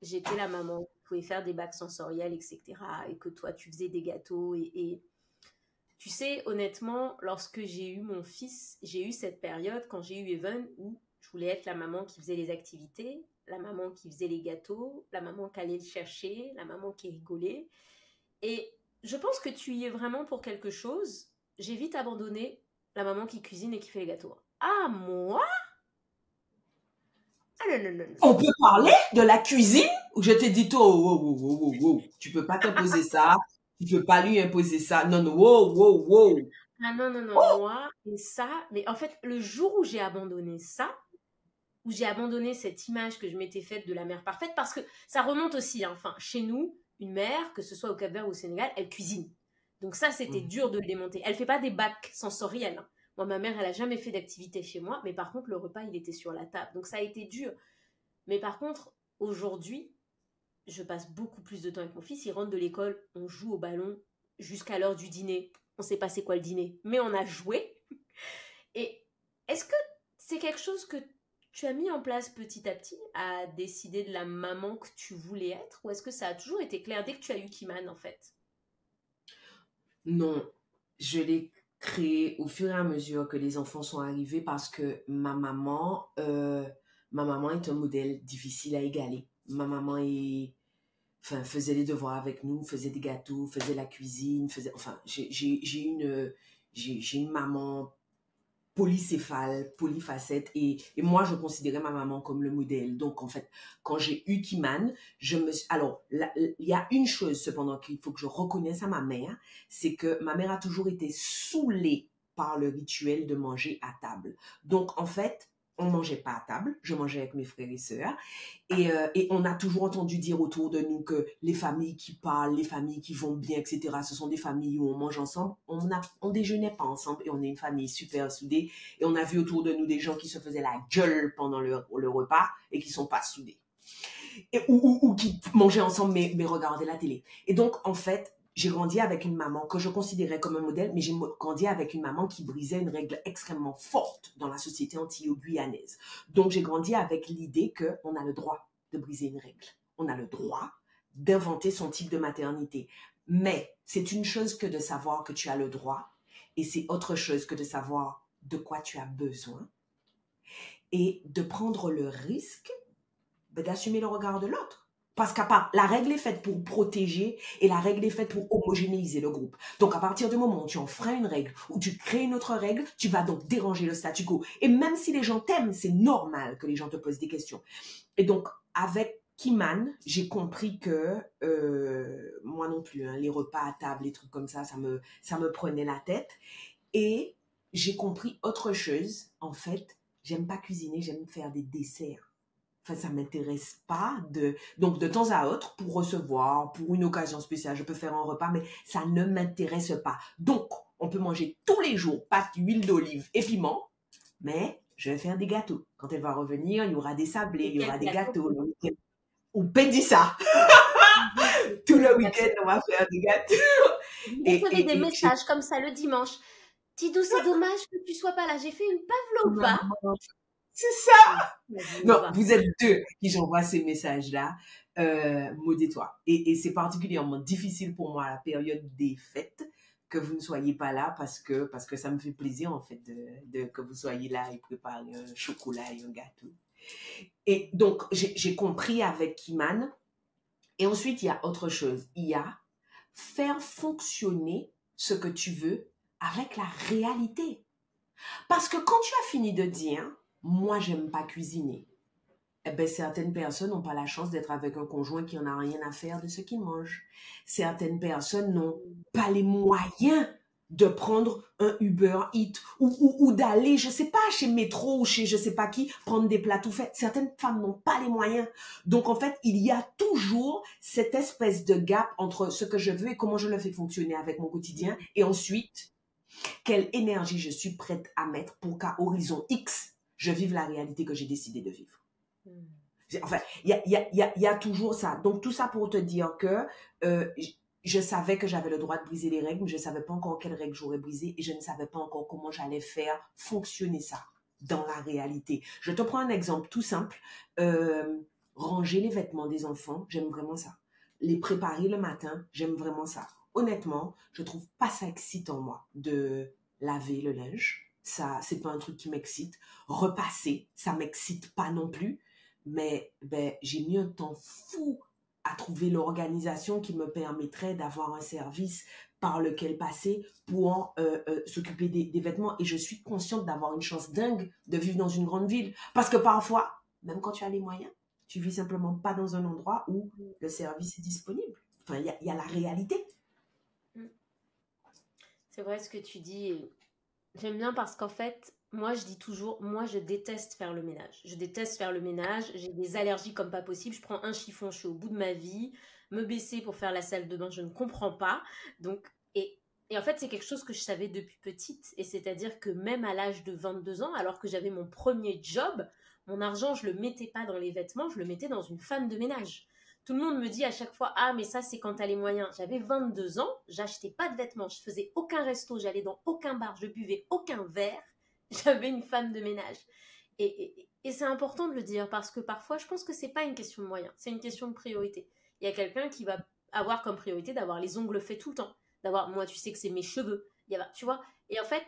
j'étais la maman qui pouvait faire des bacs sensoriels, etc. Et que toi, tu faisais des gâteaux. Et tu sais, honnêtement, lorsque j'ai eu mon fils, j'ai eu cette période, quand j'ai eu Evan, où je voulais être la maman qui faisait les activités, la maman qui faisait les gâteaux, la maman qui allait le chercher, la maman qui rigolait. Et je pense que tu y es vraiment pour quelque chose. J'ai vite abandonné la maman qui cuisine et qui fait les gâteaux. Ah, moi? Ah non, non, non, non. On peut parler de la cuisine? Ou je t'ai dit, wow. Tu peux pas t'imposer ça. Tu peux pas lui imposer ça. Non, non, wow. Ah non, non, non, moi, et ça, mais en fait, le jour où j'ai abandonné ça, où j'ai abandonné cette image que je m'étais faite de la mère parfaite, parce que ça remonte aussi, hein. Enfin, chez nous, une mère, que ce soit au Cap-Vert ou au Sénégal, elle cuisine. Donc ça, c'était dur de le démonter. Elle fait pas des bacs sensoriels, hein. Moi, ma mère, elle a jamais fait d'activité chez moi, mais par contre, le repas, il était sur la table. Donc ça a été dur. Mais par contre, aujourd'hui, je passe beaucoup plus de temps avec mon fils. Il rentre de l'école, on joue au ballon jusqu'à l'heure du dîner. On sait pas c'est quoi le dîner, mais on a joué. Et est-ce que c'est quelque chose que tu as mis en place petit à petit à décider de la maman que tu voulais être, ou est-ce que ça a toujours été clair dès que tu as eu Kiman, en fait? Non, je l'ai créé au fur et à mesure que les enfants sont arrivés parce que ma maman est un modèle difficile à égaler. Ma maman faisait les devoirs avec nous, faisait des gâteaux, faisait la cuisine, j'ai une maman polycéphale, polyfacette et moi je considérais ma maman comme le modèle. Donc en fait, quand j'ai eu Kiman, alors il y a une chose cependant qu'il faut que je reconnaisse à ma mère, c'est que ma mère a toujours été saoulée par le rituel de manger à table. Donc en fait, on mangeait pas à table, je mangeais avec mes frères et sœurs et on a toujours entendu dire autour de nous que les familles qui parlent, les familles qui vont bien, etc. Ce sont des familles où on mange ensemble. On déjeunait pas ensemble et on est une famille super soudée et on a vu autour de nous des gens qui se faisaient la gueule pendant le repas et qui sont pas soudés ou qui mangeaient ensemble mais regardaient la télé. Et donc en fait, j'ai grandi avec une maman que je considérais comme un modèle, mais j'ai grandi avec une maman qui brisait une règle extrêmement forte dans la société antillo-guyanaise. Donc, j'ai grandi avec l'idée qu'on a le droit de briser une règle. On a le droit d'inventer son type de maternité. Mais c'est une chose que de savoir que tu as le droit et c'est autre chose que de savoir de quoi tu as besoin et de prendre le risque d'assumer le regard de l'autre. Parce qu'à part, la règle est faite pour protéger et la règle est faite pour homogénéiser le groupe. Donc, à partir du moment où tu enfreins une règle ou tu crées une autre règle, tu vas donc déranger le statu quo. Et même si les gens t'aiment, c'est normal que les gens te posent des questions. Et donc, avec Kiman, j'ai compris que moi non plus, hein, les repas à table, les trucs comme ça me prenait la tête. Et j'ai compris autre chose. En fait, j'aime pas cuisiner, j'aime faire des desserts. Enfin, ça m'intéresse pas donc de temps à autre, pour recevoir, pour une occasion spéciale, je peux faire un repas, mais ça ne m'intéresse pas. Donc, on peut manger tous les jours pâte, huile d'olive et piment, mais je vais faire des gâteaux. Quand elle va revenir, il y aura des sablés, il y aura des gâteaux. Le week-end. Ou ça. Tout le week-end, on va faire des gâteaux. Vous recevez des messages comme ça le dimanche. Tidou, c'est dommage que tu sois pas là. J'ai fait une pavlova. C'est ça. Non, vous êtes deux qui j'envoie ces messages-là. Maud et toi. Et c'est particulièrement difficile pour moi à la période des fêtes que vous ne soyez pas là parce que ça me fait plaisir en fait que vous soyez là et préparer un chocolat et un gâteau. Et donc, j'ai compris avec Kiman. Et ensuite, il y a autre chose. Il y a faire fonctionner ce que tu veux avec la réalité. Parce que quand tu as fini de dire « moi, j'aime pas cuisiner », eh ben, certaines personnes n'ont pas la chance d'être avec un conjoint qui en a rien à faire de ce qu'il mange. Certaines personnes n'ont pas les moyens de prendre un Uber Eats ou d'aller, je sais pas, chez Métro ou chez je sais pas qui, prendre des plats tout faits. Certaines femmes n'ont pas les moyens. Donc, en fait, il y a toujours cette espèce de gap entre ce que je veux et comment je le fais fonctionner avec mon quotidien. Et ensuite, quelle énergie je suis prête à mettre pour qu'à horizon X, je vive la réalité que j'ai décidé de vivre. Enfin, il y a toujours ça. Donc, tout ça pour te dire que je savais que j'avais le droit de briser les règles, mais je ne savais pas encore quelles règles j'aurais brisées et je ne savais pas encore comment j'allais faire fonctionner ça dans la réalité. Je te prends un exemple tout simple. Ranger les vêtements des enfants, j'aime vraiment ça. Les préparer le matin, j'aime vraiment ça. Honnêtement, je trouve pas ça excitant, moi, de laver le linge. Ça, c'est pas un truc qui m'excite. Repasser, ça m'excite pas non plus. Mais j'ai mis un temps fou à trouver l'organisation qui me permettrait d'avoir un service par lequel passer pour s'occuper des vêtements. Et je suis consciente d'avoir une chance dingue de vivre dans une grande ville. Parce que parfois, même quand tu as les moyens, tu vis simplement pas dans un endroit où le service est disponible. Enfin, il y a la réalité. C'est vrai ce que tu dis. J'aime bien parce qu'en fait, moi je dis toujours, moi je déteste faire le ménage. Je déteste faire le ménage, j'ai des allergies comme pas possible. Je prends un chiffon, je suis au bout de ma vie. Me baisser pour faire la salle de bain, je ne comprends pas. Donc, et en fait, c'est quelque chose que je savais depuis petite. Et c'est-à-dire que même à l'âge de 22 ans, alors que j'avais mon premier job, mon argent, je le mettais pas dans les vêtements, je le mettais dans une femme de ménage. Tout le monde me dit à chaque fois, ah, mais ça, c'est quand t'as les moyens. J'avais 22 ans, j'achetais pas de vêtements, je faisais aucun resto, j'allais dans aucun bar, je buvais aucun verre. J'avais une femme de ménage. Et c'est important de le dire parce que parfois, je pense que c'est pas une question de moyens, c'est une question de priorité. Il y a quelqu'un qui va avoir comme priorité d'avoir les ongles faits tout le temps. D'avoir, moi, tu sais que c'est mes cheveux. Tu vois. Et en fait,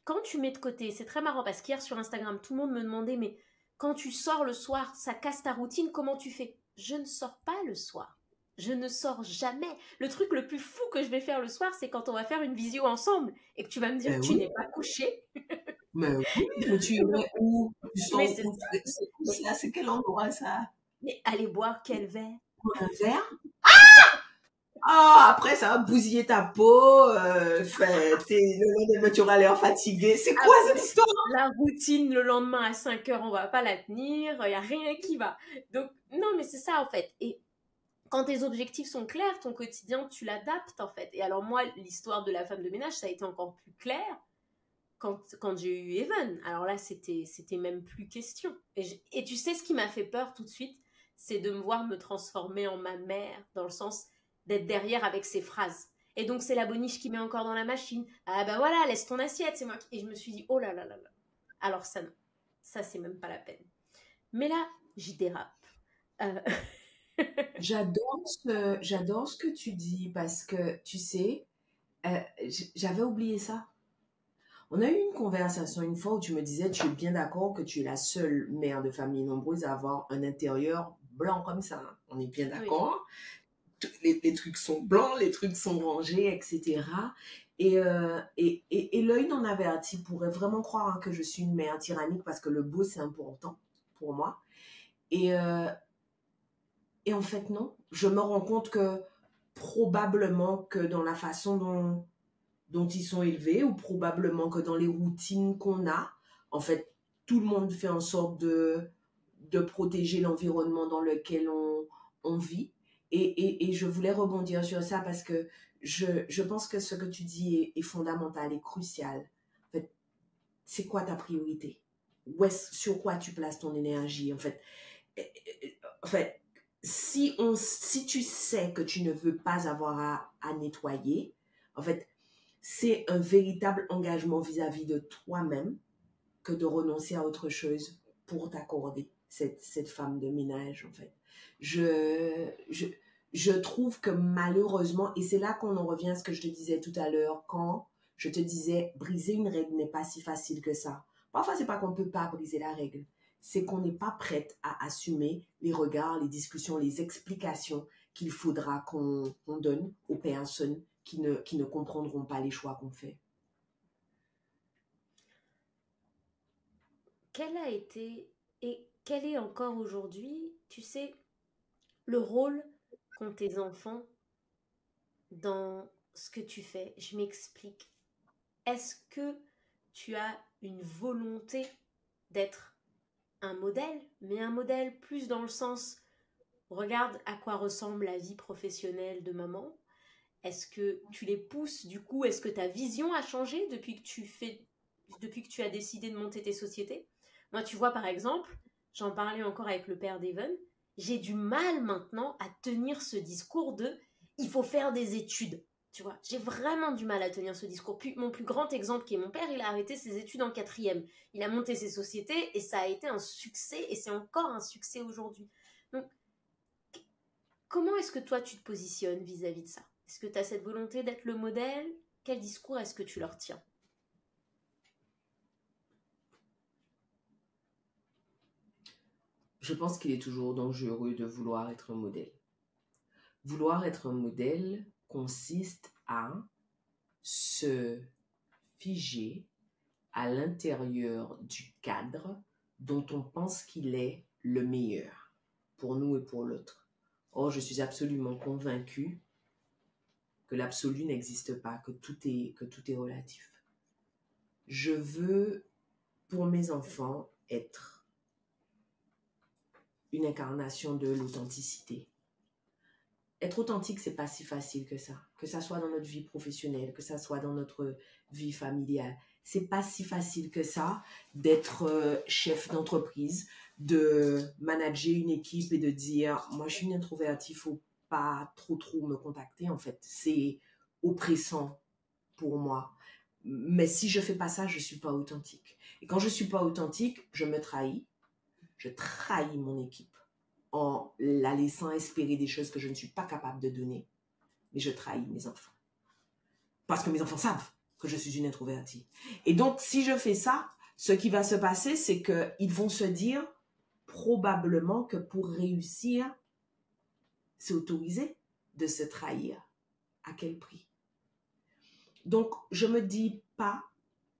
quand tu mets de côté, c'est très marrant parce qu'hier sur Instagram, tout le monde me demandait, mais quand tu sors le soir, ça casse ta routine, comment tu fais? Je ne sors pas le soir. Je ne sors jamais. Le truc le plus fou que je vais faire le soir, c'est quand on va faire une visio ensemble et que tu vas me dire, tu Oui, n'es pas couché. mais oui, mais tu irais où? Tu Mais sors c'est où? ça. C'est où ça? C'est quel endroit ça? Mais aller boire quel verre? Un verre? Ah, après, ça va bousiller ta peau. Le lendemain, tu auras l'air fatigué. C'est quoi cette histoire? La routine le lendemain à 5 heures, on va pas la tenir. Il n'y a rien qui va. Donc, non, mais c'est ça en fait. Et quand tes objectifs sont clairs, ton quotidien, tu l'adaptes en fait. Et alors moi, l'histoire de la femme de ménage, ça a été encore plus clair quand j'ai eu Evan. Alors là, c'était même plus question. Et tu sais ce qui m'a fait peur tout de suite, c'est de me voir me transformer en ma mère, dans le sens d'être derrière avec ses phrases. Et donc c'est la boniche qui met encore dans la machine. Ah bah voilà, laisse ton assiette, c'est moi qui... Et je me suis dit, oh là là là là. Alors ça non, ça c'est même pas la peine. Mais là, j'y dérape. Euh... J'adore ce que tu dis parce que, tu sais, j'avais oublié ça. On a eu une conversation une fois où tu me disais, tu es bien d'accord que tu es la seule mère de famille nombreuse à avoir un intérieur blanc comme ça. Hein. On est bien d'accord. Oui. Les trucs sont blancs, les trucs sont rangés, etc. Et l'œil non averti pourrait vraiment croire hein, que je suis une mère tyrannique parce que le beau, c'est important pour moi. Et en fait, non. Je me rends compte que probablement que dans la façon dont ils sont élevés ou probablement que dans les routines qu'on a, en fait, tout le monde fait en sorte de protéger l'environnement dans lequel on vit. Et je voulais rebondir sur ça parce que je pense que ce que tu dis est fondamental et crucial. En fait, c'est quoi ta priorité? Sur quoi tu places ton énergie? En fait, si tu sais que tu ne veux pas avoir à nettoyer, en fait, c'est un véritable engagement vis-à-vis de toi-même que de renoncer à autre chose pour t'accorder cette femme de ménage, en fait. Je trouve que malheureusement, et c'est là qu'on en revient à ce que je te disais tout à l'heure, quand je te disais, briser une règle n'est pas si facile que ça. Parfois, c'est pas qu'on ne peut pas briser la règle, c'est qu'on n'est pas prête à assumer les regards, les discussions, les explications qu'il faudra qu'on donne aux personnes qui ne comprendront pas les choix qu'on fait. Quel a été et quel est encore aujourd'hui, tu sais, le rôle qu'ont tes enfants dans ce que tu fais? Je m'explique. est-ce que tu as une volonté d'être un modèle, mais un modèle plus dans le sens, regarde à quoi ressemble la vie professionnelle de maman. Est-ce que tu les pousses du coup? Est-ce que ta vision a changé depuis que tu as décidé de monter tes sociétés? Moi, tu vois, par exemple, j'en parlais encore avec le père d'Evan, j'ai du mal maintenant à tenir ce discours de il faut faire des études. Tu vois, j'ai vraiment du mal à tenir ce discours. Puis, mon plus grand exemple, qui est mon père, il a arrêté ses études en 4e. Il a monté ses sociétés et ça a été un succès et c'est encore un succès aujourd'hui. Donc, comment est-ce que toi, tu te positionnes vis-à-vis de ça? Est-ce que tu as cette volonté d'être le modèle? Quel discours est-ce que tu leur tiens? Je pense qu'il est toujours dangereux de vouloir être un modèle. Vouloir être un modèle consiste à se figer à l'intérieur du cadre dont on pense qu'il est le meilleur pour nous et pour l'autre. Or, je suis absolument convaincue que l'absolu n'existe pas, que tout est relatif. Je veux, pour mes enfants, être une incarnation de l'authenticité. Être authentique, c'est pas si facile que ça soit dans notre vie professionnelle, que ça soit dans notre vie familiale. C'est pas si facile que ça d'être chef d'entreprise, de manager une équipe et de dire, moi je suis une introvertie, faut pas trop me contacter en fait. C'est oppressant pour moi. Mais si je fais pas ça, je suis pas authentique. Et quand je suis pas authentique, je me trahis. Je trahis mon équipe en la laissant espérer des choses que je ne suis pas capable de donner. Mais je trahis mes enfants. Parce que mes enfants savent que je suis une introvertie. Et donc, si je fais ça, ce qui va se passer, c'est qu'ils vont se dire probablement que pour réussir, c'est autorisé de se trahir. À quel prix? Donc, je me dis pas,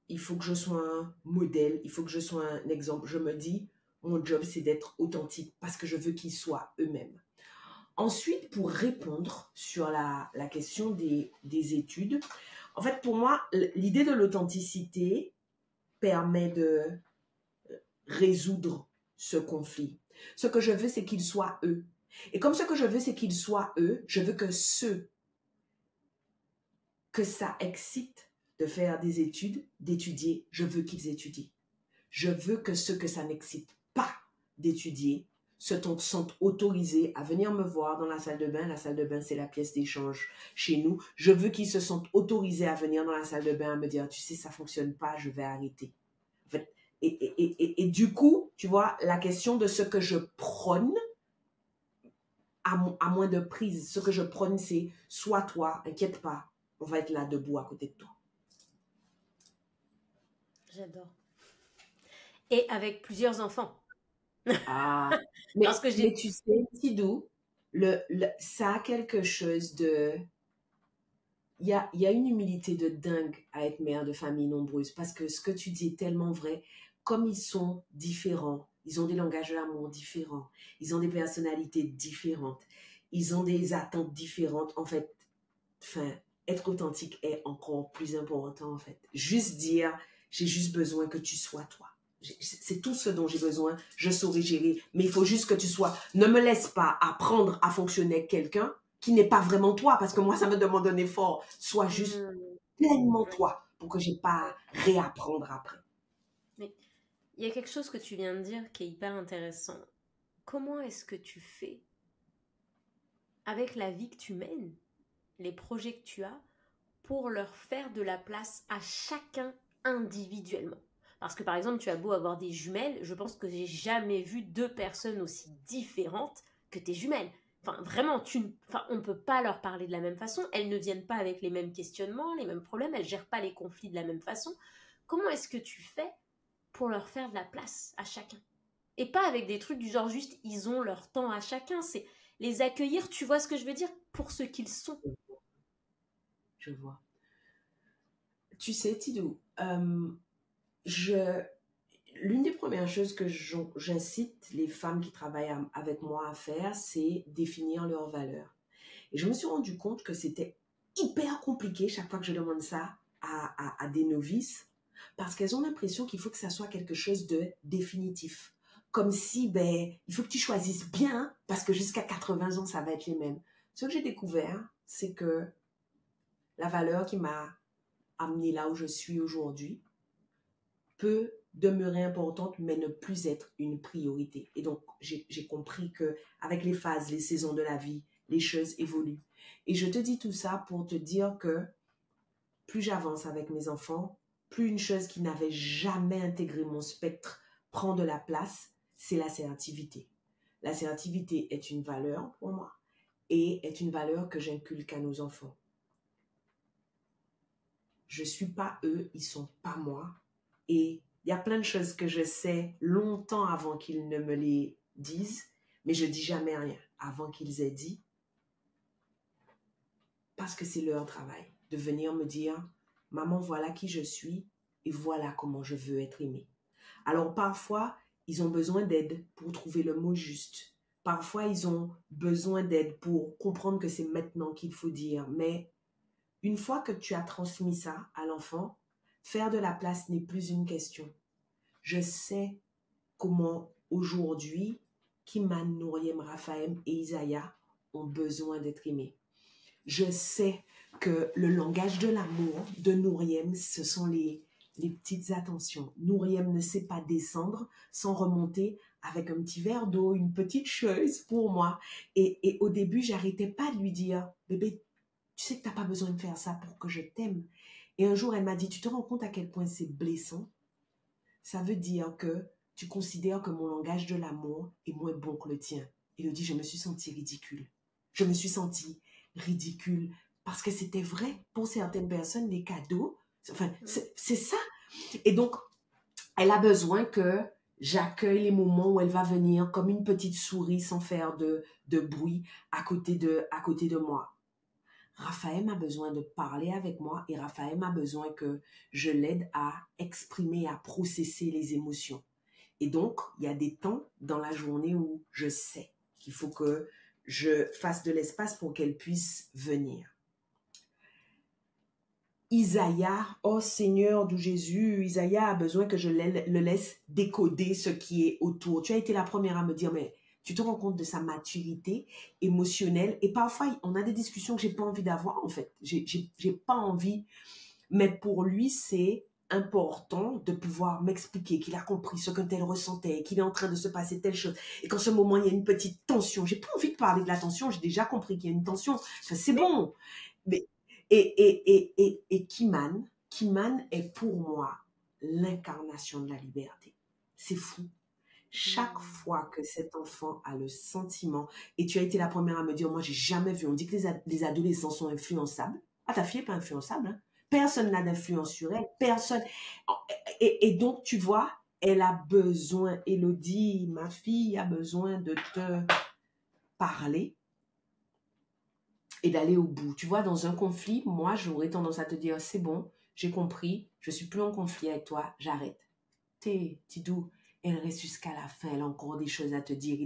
il faut que je sois un modèle, il faut que je sois un exemple. Je me dis, mon job, c'est d'être authentique parce que je veux qu'ils soient eux-mêmes. Ensuite, pour répondre sur la question des études, en fait, pour moi, l'idée de l'authenticité permet de résoudre ce conflit. Ce que je veux, c'est qu'ils soient eux. Et comme ce que je veux, c'est qu'ils soient eux, je veux que ceux que ça excite de faire des études, d'étudier, je veux qu'ils étudient. Je veux que ceux que ça n'excite pas d'étudier sont autorisés à venir me voir dans la salle de bain. La salle de bain, c'est la pièce d'échange chez nous. Je veux qu'ils se sentent autorisés à venir dans la salle de bain à me dire, tu sais, ça fonctionne pas, je vais arrêter. En fait, et du coup, tu vois, la question de ce que je prône a moins de prise. Ce que je prône, c'est sois toi, inquiète pas, on va être là debout à côté de toi. J'adore. Et avec plusieurs enfants. Ah, mais tu sais, Tidou, ça a quelque chose de... Il y a une humilité de dingue à être mère de famille nombreuse parce que ce que tu dis est tellement vrai. Comme ils sont différents, ils ont des langages de l'amour différents, ils ont des personnalités différentes, ils ont des attentes différentes. En fait, être authentique est encore plus important en fait. Juste dire, j'ai juste besoin que tu sois toi. C'est tout ce dont j'ai besoin, je saurai gérer, mais il faut juste que tu sois, ne me laisse pas apprendre à fonctionner avec quelqu'un qui n'est pas vraiment toi, parce que moi ça me demande un effort, sois juste pleinement toi, pour que j'ai pas à réapprendre après. Mais il y a quelque chose que tu viens de dire qui est hyper intéressant. Comment est-ce que tu fais avec la vie que tu mènes, les projets que tu as, pour leur faire de la place à chacun individuellement? Parce que par exemple, tu as beau avoir des jumelles, je pense que j'ai jamais vu deux personnes aussi différentes que tes jumelles. Enfin, vraiment, on ne peut pas leur parler de la même façon. Elles ne viennent pas avec les mêmes questionnements, les mêmes problèmes. Elles ne gèrent pas les conflits de la même façon. Comment est-ce que tu fais pour leur faire de la place à chacun? Et pas avec des trucs du genre juste, ils ont leur temps à chacun. C'est les accueillir, tu vois ce que je veux dire, pour ce qu'ils sont. Je vois. Tu sais, Tidou, l'une des premières choses que j'incite les femmes qui travaillent avec moi à faire, c'est définir leurs valeurs. Et je me suis rendu compte que c'était hyper compliqué chaque fois que je demande ça à des novices parce qu'elles ont l'impression qu'il faut que ça soit quelque chose de définitif. Comme si, il faut que tu choisisses bien parce que jusqu'à 80 ans, ça va être les mêmes. Ce que j'ai découvert, c'est que la valeur qui m'a amenée là où je suis aujourd'hui peut demeurer importante, mais ne plus être une priorité. Et donc, j'ai compris qu'avec les phases, les saisons de la vie, les choses évoluent. Et je te dis tout ça pour te dire que plus j'avance avec mes enfants, plus une chose qui n'avait jamais intégré mon spectre prend de la place, c'est l'assertivité. L'assertivité est une valeur pour moi et est une valeur que j'inculque à nos enfants. Je ne suis pas eux, ils ne sont pas moi. Et il y a plein de choses que je sais longtemps avant qu'ils ne me les disent, mais je ne dis jamais rien avant qu'ils aient dit, parce que c'est leur travail de venir me dire « Maman, voilà qui je suis et voilà comment je veux être aimée. » Alors parfois, ils ont besoin d'aide pour trouver le mot juste. Parfois, ils ont besoin d'aide pour comprendre que c'est maintenant qu'il faut dire. Mais une fois que tu as transmis ça à l'enfant, faire de la place n'est plus une question. Je sais comment aujourd'hui, Kiman, Nouriem, Raphaël et Isaiah ont besoin d'être aimés. Je sais que le langage de l'amour de Nouriem, ce sont les petites attentions. Nouriem ne sait pas descendre sans remonter avec un petit verre d'eau, une petite chose pour moi. Et au début, j'arrêtais pas de lui dire « Bébé, tu sais que tu n'as pas besoin de faire ça pour que je t'aime. » Et un jour, elle m'a dit « Tu te rends compte à quel point c'est blessant? Ça veut dire que tu considères que mon langage de l'amour est moins bon que le tien. » Il dit « Je me suis sentie ridicule. Je me suis sentie ridicule parce que c'était vrai pour certaines personnes, les cadeaux. Enfin, c'est ça. Et donc, elle a besoin que j'accueille les moments où elle va venir comme une petite souris sans faire de bruit à côté de moi. Raphaël a besoin de parler avec moi et Raphaël a besoin que je l'aide à exprimer, à processer les émotions. Et donc, il y a des temps dans la journée où je sais qu'il faut que je fasse de l'espace pour qu'elle puisse venir. Isaiah, oh Seigneur de Jésus, Isaiah a besoin que je le laisse décoder ce qui est autour. Tu as été la première à me dire, mais tu te rends compte de sa maturité émotionnelle. Et parfois, on a des discussions que j'ai pas envie d'avoir, en fait. J'ai pas envie. Mais pour lui, c'est important de pouvoir m'expliquer qu'il a compris ce qu'un tel ressentait, qu'il est en train de se passer telle chose. Et qu'en ce moment, il y a une petite tension. J'ai pas envie de parler de la tension. J'ai déjà compris qu'il y a une tension. Enfin, c'est bon. Mais et Kiman est pour moi l'incarnation de la liberté. C'est fou. Chaque fois que cet enfant a le sentiment, et tu as été la première à me dire, moi j'ai jamais vu, on dit que les adolescents sont influençables. Ah, ta fille n'est pas influençable, hein? Personne n'a d'influence sur elle, personne. Et donc tu vois, elle a besoin, Élodie, ma fille a besoin de te parler et d'aller au bout. Tu vois, dans un conflit, moi, j'aurais tendance à te dire, c'est bon, j'ai compris, je suis plus en conflit avec toi, j'arrête. Tidou, elle reste jusqu'à la fin, elle a encore des choses à te dire.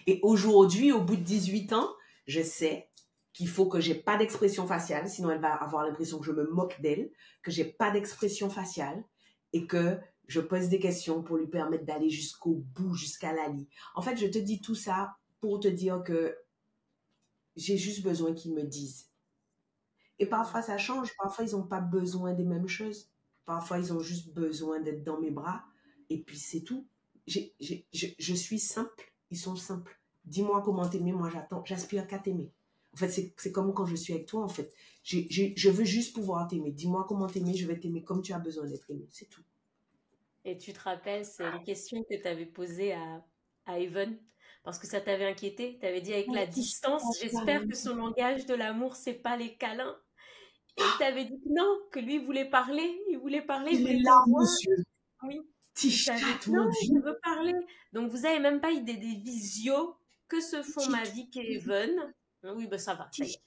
Et aujourd'hui, au bout de 18 ans, je sais qu'il faut que j'ai pas d'expression faciale, sinon elle va avoir l'impression que je me moque d'elle, que j'ai pas d'expression faciale et que je pose des questions pour lui permettre d'aller jusqu'au bout, jusqu'à la lie. En fait, je te dis tout ça pour te dire que j'ai juste besoin qu'ils me disent. Et parfois, ça change. Parfois, ils n'ont pas besoin des mêmes choses. Parfois, ils ont juste besoin d'être dans mes bras. Et puis, c'est tout. Je suis simple. Ils sont simples. Dis-moi comment t'aimer. Moi, j'aspire qu'à t'aimer. En fait, c'est comme quand je suis avec toi, en fait. Je veux juste pouvoir t'aimer. Dis-moi comment t'aimer. Je vais t'aimer comme tu as besoin d'être aimé. C'est tout. Et tu te rappelles, c'est une question que tu avais posée à Evan, parce que ça t'avait inquiété. Tu avais dit avec la distance, j'espère que son langage de l'amour, c'est pas les câlins. Et tu avais dit que non, que lui voulait parler. Il voulait parler, il voulait te voir. Monsieur. Oui. T-shirt, non, je veux parler. Donc, vous n'avez même pas idée des visios que se font Mavic et Evan. Oui, bah ça va, ça y est.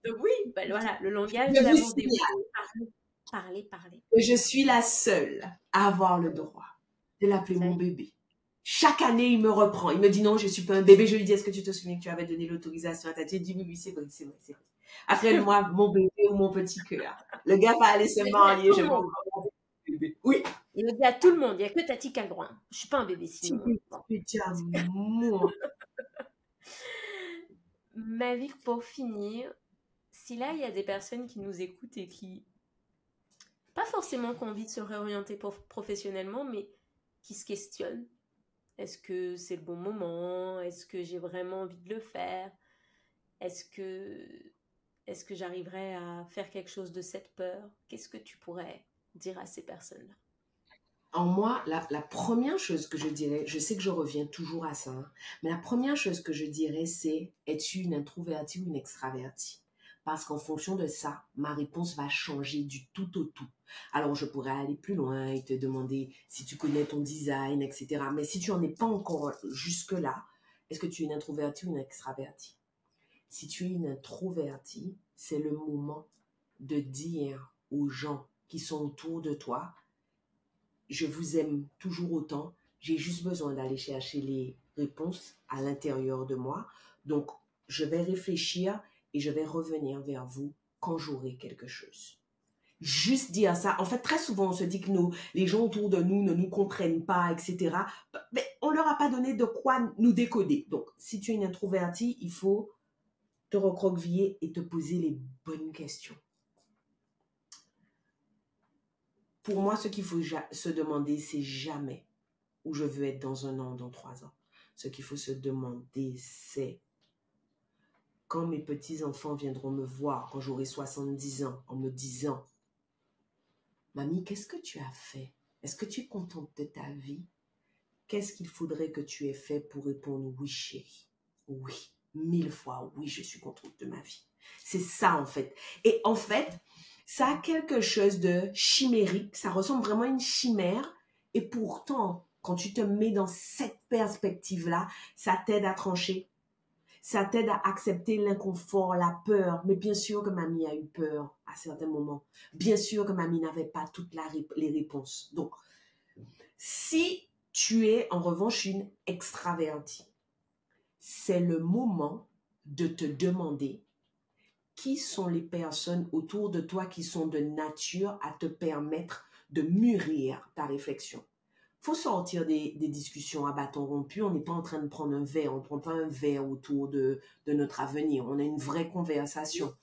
Donc oui, bah, voilà, le langage de l'amour des mots. Parler. Je suis la seule à avoir le droit de l'appeler mon bébé. Chaque année, il me reprend. Il me dit non, je ne suis pas un bébé. Je lui dis, est-ce que tu te souviens que tu avais donné l'autorisation à ta tante? Il dit oui, c'est vrai. Après, moi, mon bébé, ou mon petit cœur. Le gars va aller se marier, je vais encore mon bébé. Oui. Il le dit à tout le monde, il n'y a que Tati qui a le droit. Je ne suis pas un bébé sinon. Petit amour. Mavic, pour finir, si là, il y a des personnes qui nous écoutent et qui, pas forcément qui ont envie de se réorienter professionnellement, mais qui se questionnent. Est-ce que c'est le bon moment? Est-ce que j'ai vraiment envie de le faire? Est-ce que j'arriverai à faire quelque chose de cette peur? Qu'est-ce que tu pourrais dire à ces personnes-là? En moi, la première chose que je dirais, je sais que je reviens toujours à ça, hein, mais la première chose que je dirais, c'est: es-tu une introvertie ou une extravertie? Parce qu'en fonction de ça, ma réponse va changer du tout au tout. Alors, je pourrais aller plus loin et te demander si tu connais ton design, etc. Mais si tu n'en es pas encore jusque-là, est-ce que tu es une introvertie ou une extravertie? Si tu es une introvertie, c'est le moment de dire aux gens qui sont autour de toi: je vous aime toujours autant, j'ai juste besoin d'aller chercher les réponses à l'intérieur de moi. Donc, je vais réfléchir et je vais revenir vers vous quand j'aurai quelque chose. Juste dire ça. En fait, très souvent, on se dit que les gens autour de nous ne nous comprennent pas, etc. Mais on ne leur a pas donné de quoi nous décoder. Donc, si tu es une introvertie, il faut te recroqueviller et te poser les bonnes questions. Pour moi, ce qu'il faut se demander, c'est jamais où je veux être dans 1 an, dans 3 ans. Ce qu'il faut se demander, c'est quand mes petits-enfants viendront me voir, quand j'aurai 70 ans, en me disant: mamie, qu'est-ce que tu as fait? Est-ce que tu es contente de ta vie? Qu'est-ce qu'il faudrait que tu aies fait pour répondre: oui, chérie, oui, 1000 fois, oui, je suis contente de ma vie. C'est ça, en fait. Et en fait, ça a quelque chose de chimérique, ça ressemble vraiment à une chimère. Et pourtant, quand tu te mets dans cette perspective-là, ça t'aide à trancher. Ça t'aide à accepter l'inconfort, la peur. Mais bien sûr que mamie a eu peur à certains moments. Bien sûr que mamie n'avait pas toutes les réponses. Donc, si tu es en revanche une extravertie, c'est le moment de te demander qui sont les personnes autour de toi qui sont de nature à te permettre de mûrir ta réflexion. Il faut sortir des discussions à bâton rompu. On n'est pas en train de prendre un verre. On ne prend pas un verre autour de notre avenir. On a une vraie conversation.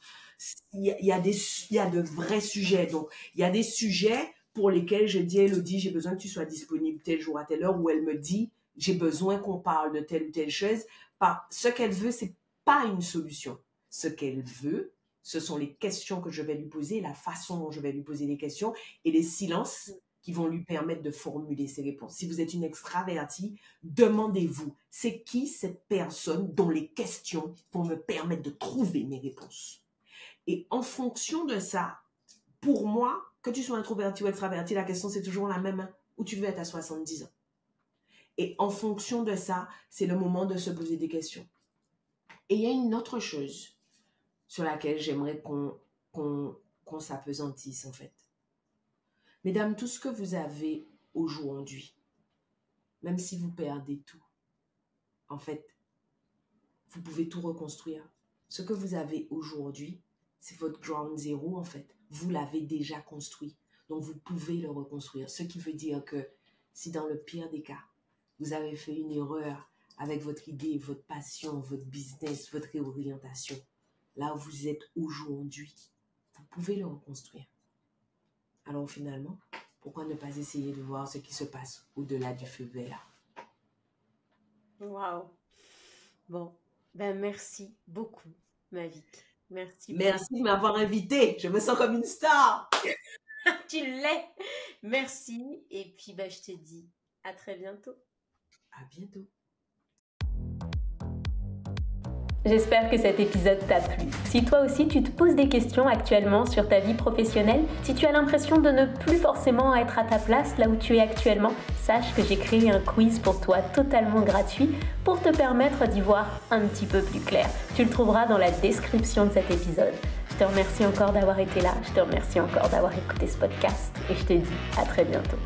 Il y a de vrais sujets. Donc, il y a des sujets pour lesquels je dis: Elodie, j'ai besoin que tu sois disponible tel jour à telle heure, où elle me dit: j'ai besoin qu'on parle de telle ou telle chose. Ce qu'elle veut, ce n'est pas une solution. Ce qu'elle veut, ce sont les questions que je vais lui poser, la façon dont je vais lui poser les questions et les silences qui vont lui permettre de formuler ses réponses. Si vous êtes une extravertie, demandez-vous: c'est qui cette personne dont les questions vont me permettre de trouver mes réponses? Et en fonction de ça, pour moi, que tu sois introverti ou extraverti, la question c'est toujours la même: où tu veux être à 70 ans? Et en fonction de ça, c'est le moment de se poser des questions. Et il y a une autre chose sur laquelle j'aimerais qu'on s'apesantisse, en fait. Mesdames, tout ce que vous avez aujourd'hui, même si vous perdez tout, en fait, vous pouvez tout reconstruire. Ce que vous avez aujourd'hui, c'est votre ground zero, en fait. Vous l'avez déjà construit. Donc, vous pouvez le reconstruire. Ce qui veut dire que si dans le pire des cas, vous avez fait une erreur avec votre idée, votre passion, votre business, votre réorientation, là où vous êtes aujourd'hui, vous pouvez le reconstruire. Alors finalement, pourquoi ne pas essayer de voir ce qui se passe au-delà du feu vert? Waouh! Bon, ben merci beaucoup, Mavic. Merci. Merci de m'avoir invitée. Je me sens comme une star. Tu l'es. Merci. Et puis, ben, je te dis à très bientôt. À bientôt. J'espère que cet épisode t'a plu. Si toi aussi tu te poses des questions actuellement sur ta vie professionnelle, si tu as l'impression de ne plus forcément être à ta place là où tu es actuellement, sache que j'ai créé un quiz pour toi totalement gratuit pour te permettre d'y voir un petit peu plus clair. Tu le trouveras dans la description de cet épisode. Je te remercie encore d'avoir été là, je te remercie encore d'avoir écouté ce podcast et je te dis à très bientôt.